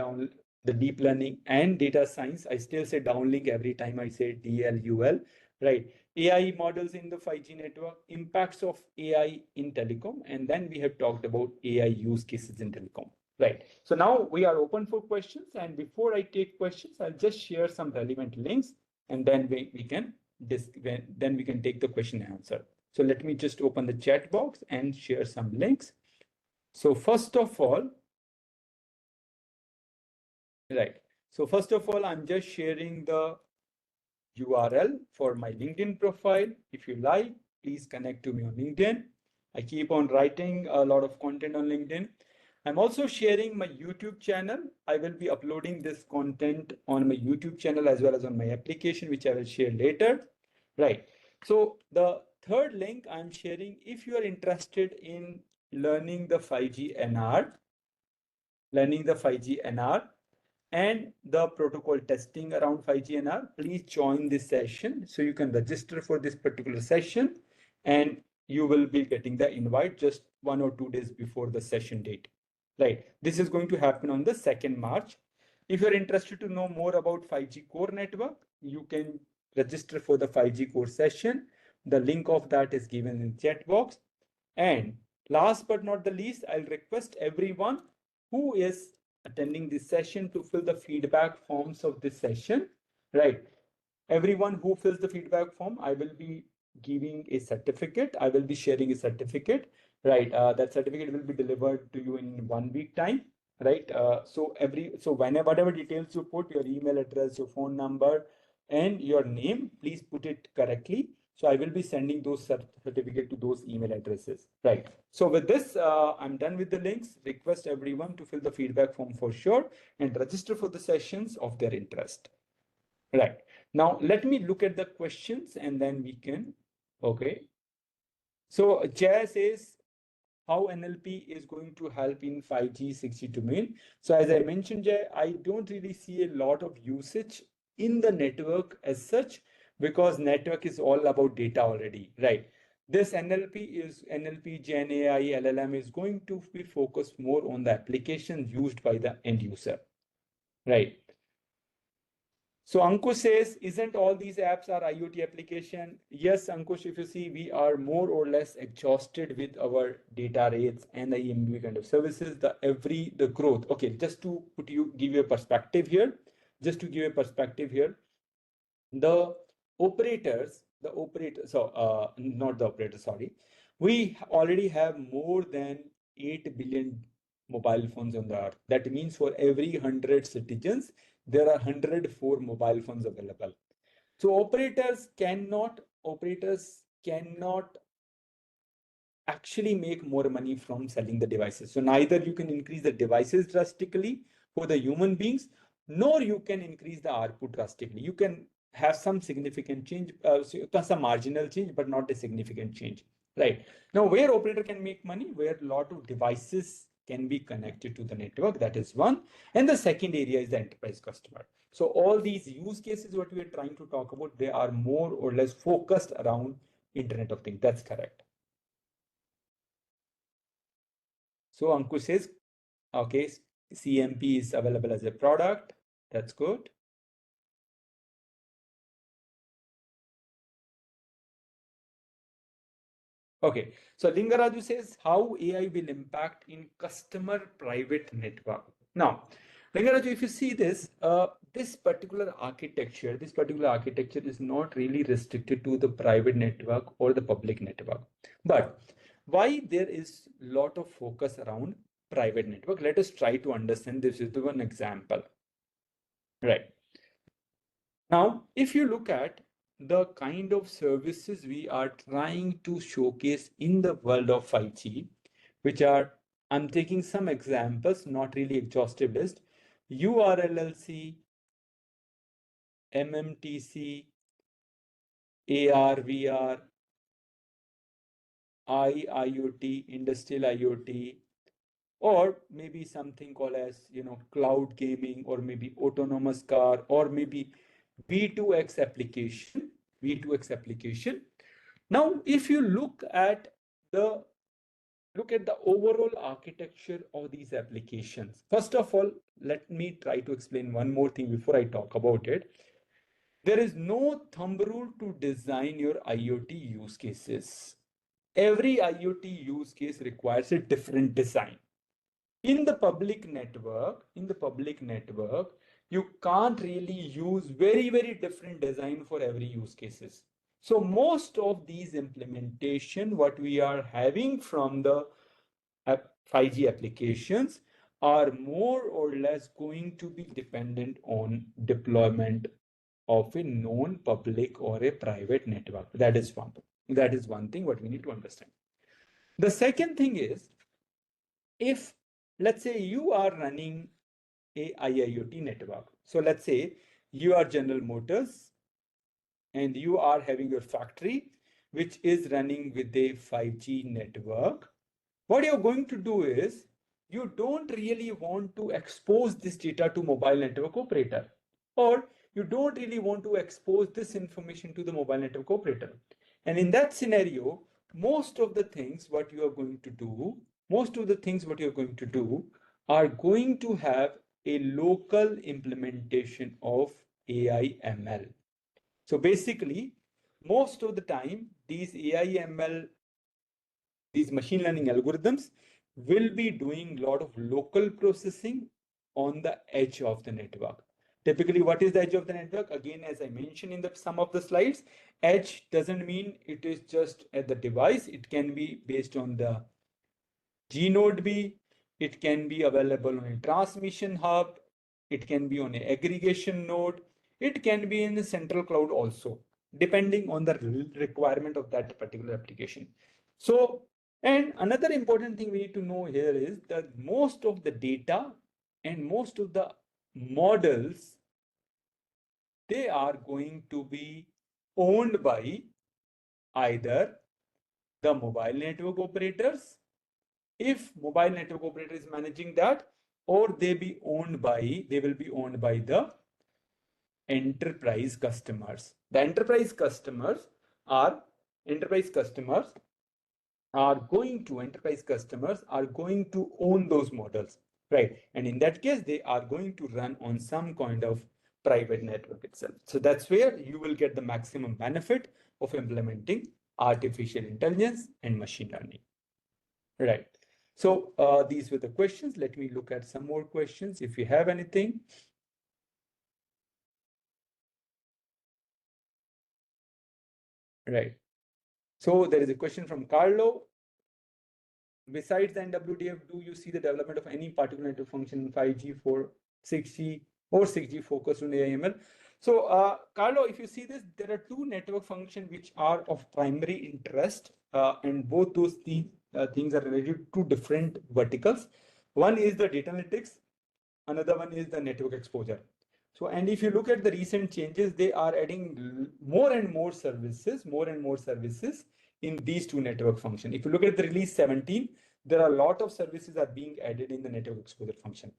the deep learning and data science. I still say downlink every time I say DLUL, right? AI models in the 5G network, impacts of AI in telecom, and then we have talked about AI use cases in telecom. Right. So now we are open for questions. And before I take questions, I'll just share some relevant links, and then we can take the question and answer. So let me just open the chat box and share some links. So first of all, right. So first of all, I'm just sharing the URL for my LinkedIn profile. If you like, please connect to me on LinkedIn. I keep on writing a lot of content on LinkedIn. I'm also sharing my YouTube channel. I will be uploading this content on my YouTube channel as well as on my application, which I will share later. Right. So the third link I'm sharing, if you are interested in learning the 5G NR, and the protocol testing around 5G NR, please join this session. So you can register for this particular session and you will be getting the invite just 1 or 2 days before the session date. Right. This is going to happen on the 2nd March. If you're interested to know more about 5G core network, you can register for the 5G core session. The link of that is given in chat box. And last but not the least, I'll request everyone who is attending this session to fill the feedback forms of this session, right? Everyone who fills the feedback form, I will be giving a certificate. I will be sharing a certificate, right? That certificate will be delivered to you in 1 week time, right? So whatever details you put, your email address, your phone number, and your name, please put it correctly. So I will be sending those certificate to those email addresses, right? So with this, I'm done with the links. Request everyone to fill the feedback form for sure and register for the sessions of their interest. Right. Now, let me look at the questions and then we can, okay. So Jay says, how NLP is going to help in 5G 6G domain. So as I mentioned, Jay, I don't really see a lot of usage in the network as such, because network is all about data already, right? This NLP, Gen AI, LLM is going to be focused more on the applications used by the end user, right? So Ankush says, isn't all these apps are IoT application? Yes, Ankush, if you see, we are more or less exhausted with our data rates and the EMB kind of services, the growth. Okay, just to give you a perspective here, the not the operators, sorry. We already have more than 8 billion mobile phones on the earth. That means for every 100 citizens, there are 104 mobile phones available. So operators cannot actually make more money from selling the devices. So neither you can increase the devices drastically for the human beings, nor you can increase the output drastically. You can have some significant change, some marginal change, but not a significant change. Right. Now, where operator can make money, where a lot of devices can be connected to the network, that is one. And the second area is the enterprise customer. So all these use cases, what we are trying to talk about, they are more or less focused around Internet of Things. That's correct. So Ankush says, okay, CMP is available as a product. That's good. Okay, so Lingaraju says how AI will impact in customer private network. Now, Lingaraju, if you see this, this particular architecture is not really restricted to the private network or the public network. But why there is a lot of focus around private network? Let us try to understand this with one example. Right. Now, if you look at the kind of services we are trying to showcase in the world of 5G, which are, I'm taking some examples, not really exhaustive list, URLLC, MMTC, AR, VR, IIoT, industrial IoT, or maybe something called as, cloud gaming, or maybe autonomous car, or maybe V2X application. Now, if you look at the overall architecture of these applications, first of all, let me try to explain one more thing before I talk about it. There is no thumb rule to design your IoT use cases. Every IoT use case requires a different design. In the public network, you can't really use very different design for every use cases. So most of these implementation, what we are having from the 5G applications are more or less going to be dependent on deployment of a known public or a private network. That is one. That is one thing what we need to understand. The second thing is, if let's say you are running a IIoT network. So let's say you are General Motors and you are having your factory which is running with a 5G network. What you're going to do is you don't really want to expose this data to mobile network operator, or you don't really want to expose this information to the mobile network operator. And in that scenario, most of the things what you are going to do, are going to have a local implementation of AI ML. So basically, most of the time, these AI ML, these machine learning algorithms will be doing a lot of local processing on the edge of the network. Typically, what is the edge of the network? Again, as I mentioned in some of the slides, edge doesn't mean it is just at the device. It can be based on the G node B, it can be available on a transmission hub, it can be on an aggregation node, it can be in the central cloud also, depending on the requirement of that particular application. So, and another important thing we need to know here is that most of the data and most of the models, they are going to be owned by either the mobile network operators, if mobile network operator is managing that, or they will be owned by the enterprise customers. The enterprise customers enterprise customers are going to own those models, right? And in that case, they are going to run on some kind of private network itself. So that's where you will get the maximum benefit of implementing artificial intelligence and machine learning. Right. So these were the questions. Let me look at some more questions if you have anything. Right. So there is a question from Carlo. Besides the NWDF, do you see the development of any particular network function in 5G, 6G, or 6G focused on AI/ML? So Carlo, if you see this, there are two network functions which are of primary interest, and both those things are related to different verticals. One is the data analytics, another one is the network exposure. So, and if you look at the recent changes, they are adding more and more services in these two network functions. If you look at the release 17, there are a lot of services are being added in the network exposure function.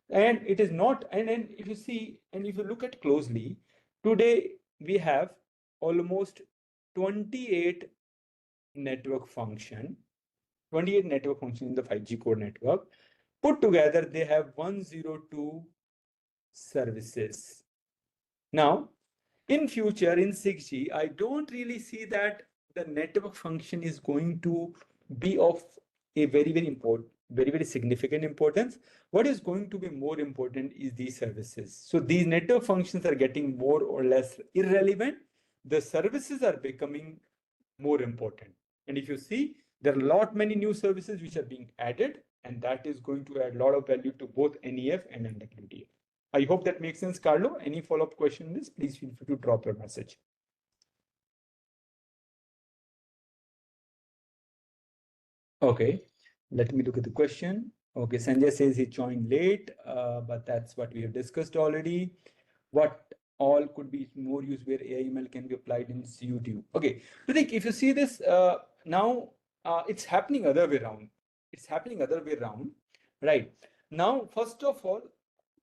And it is not, and if you see, and if you look at closely, today we have almost 28 network function, 28 network function in the 5G core network. Put together, they have 102 services. Now, in future, in 6G, I don't really see that the network function is going to be of a very significant importance. What is going to be more important is these services. So these network functions are getting more or less irrelevant. The services are becoming more important. And if you see, there are a lot many new services which are being added, and that is going to add a lot of value to both NEF and NWDF. I hope that makes sense, Carlo. Any follow-up question on this, please feel free to drop your message. Okay, let me look at the question. Okay, Sanjay says he joined late, but that's what we have discussed already. What all could be more use where AI/ML can be applied in CUDU? Okay, so think if you see this now, it's happening other way around. Right? Now, first of all,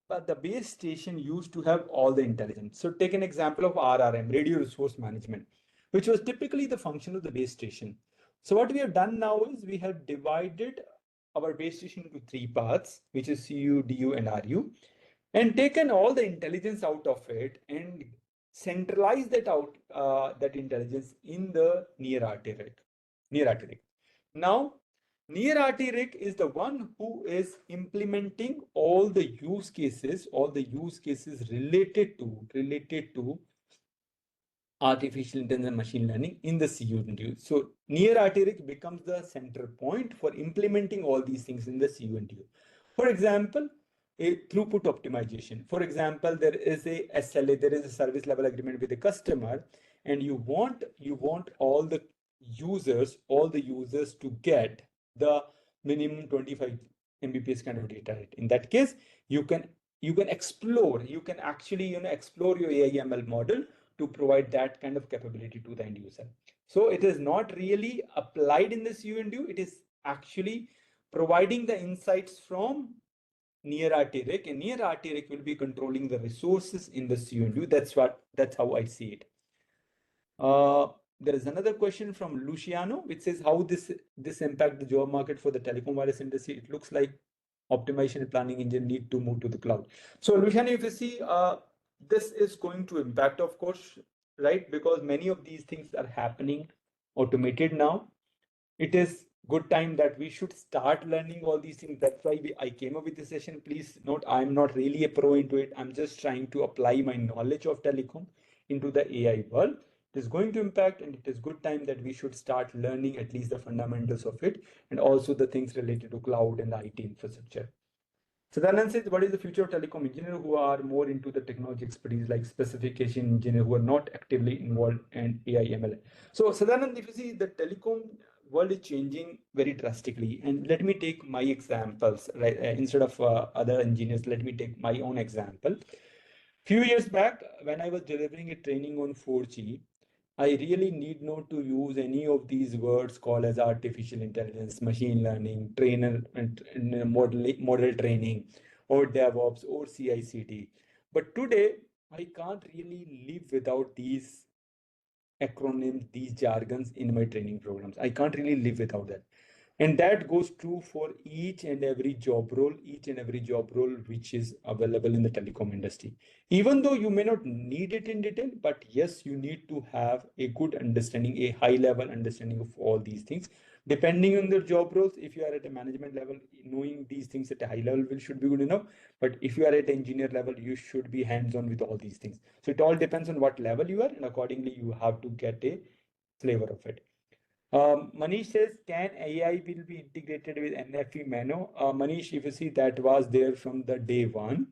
but the base station used to have all the intelligence. So take an example of RRM, radio resource management, which was typically the function of the base station. So what we have done now is we have divided our base station into three parts, which is CU, DU, and RU, and taken all the intelligence out of it and centralize that intelligence in the near arterial. Now, near arterial is the one who is implementing all the use cases related to artificial intelligence and machine learning in the CU&U. So near arterial becomes the center point for implementing all these things in the CU&U. For example, a throughput optimization. For example, there is a SLA, there is a service level agreement with the customer, and you want all the users to get the minimum 25 Mbps kind of data rate. In that case, you can actually explore your AI ML model to provide that kind of capability to the end user. So it is not really applied in this U&U. It is actually providing the insights from near arterial, and near arterial will be controlling the resources in the U&U. That's how I see it. There is another question from Luciano, which says how this impact the job market for the telecom wireless industry. It looks like optimization and planning engine need to move to the cloud. So Luciano, if you see, this is going to impact, of course, right? Because many of these things are happening automated now. It is good time that we should start learning all these things. That's why I came up with this session. Please note, I'm not really a pro into it. I'm just trying to apply my knowledge of telecom into the AI world. It is going to impact, and it is good time that we should start learning at least the fundamentals of it, and also the things related to cloud and the IT infrastructure. Sadanand says, what is the future of telecom engineer who are more into the technology expertise, like specification engineer who are not actively involved in AI ML? So Sadanand, if you see, the telecom world is changing very drastically, and let me take my examples, right? Instead of other engineers, let me take my own example. Few years back, when I was delivering a training on 4G, I really need not to use any of these words called as artificial intelligence, machine learning, trainer and model training, or DevOps or CI/CD. But today, I can't really live without these acronyms, these jargons in my training programs. I can't really live without that. And that goes true for each and every job role which is available in the telecom industry. Even though you may not need it in detail, but yes, you need to have a good understanding, a high level understanding of all these things. Depending on the job roles, if you are at a management level, knowing these things at a high level should be good enough. But if you are at engineer level, you should be hands-on with all these things. So it all depends on what level you are, and accordingly, you have to get a flavor of it. Manish says, can AI will be integrated with NFV Mano? Manish, if you see, that was there from the day one.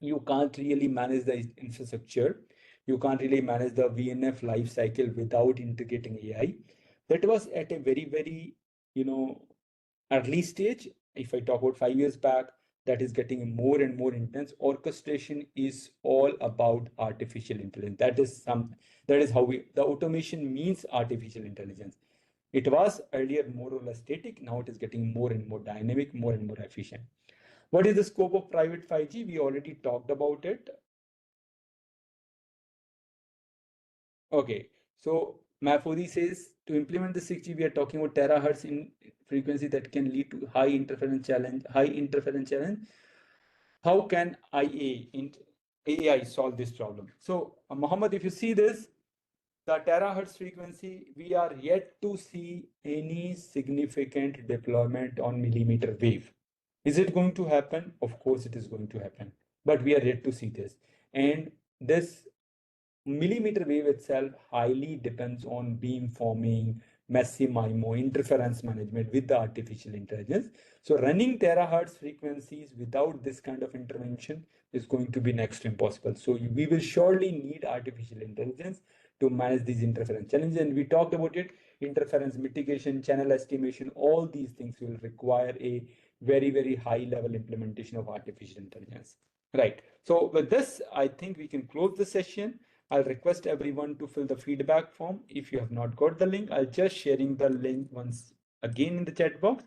You can't really manage the infrastructure. You can't really manage the VNF life cycle without integrating AI. That was at a very, very, early stage. If I talk about 5 years back, that is getting more and more intense. Orchestration is all about artificial intelligence. That is how the automation means artificial intelligence. It was earlier more or less static. Now it is getting more and more dynamic, more and more efficient. What is the scope of private 5G? We already talked about it. Okay, so Mahfoudi says to implement the 6G, we are talking about terahertz in frequency that can lead to high interference challenge. How can AI solve this problem? So Mohammed, if you see this, the terahertz frequency, we are yet to see any significant deployment on millimeter wave. Is it going to happen? Of course it is going to happen, but we are yet to see this. And this millimeter wave itself highly depends on beamforming, massive MIMO, interference management with the artificial intelligence. So running terahertz frequencies without this kind of intervention is going to be next to impossible. So we will surely need artificial intelligence to manage these interference challenges. And we talked about it, interference mitigation, channel estimation, all these things will require a very, very high level implementation of artificial intelligence. Right. So with this, I think we can close the session. I'll request everyone to fill the feedback form. If you have not got the link, I'll just sharing the link once again in the chat box.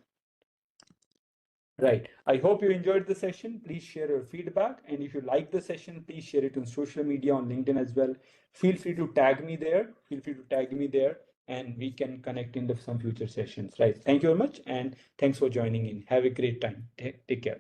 Right. I hope you enjoyed the session. Please share your feedback. And if you like the session, please share it on social media, on LinkedIn as well. Feel free to tag me there. And we can connect in some future sessions. Right. Thank you very much. And thanks for joining in. Have a great time. Take care.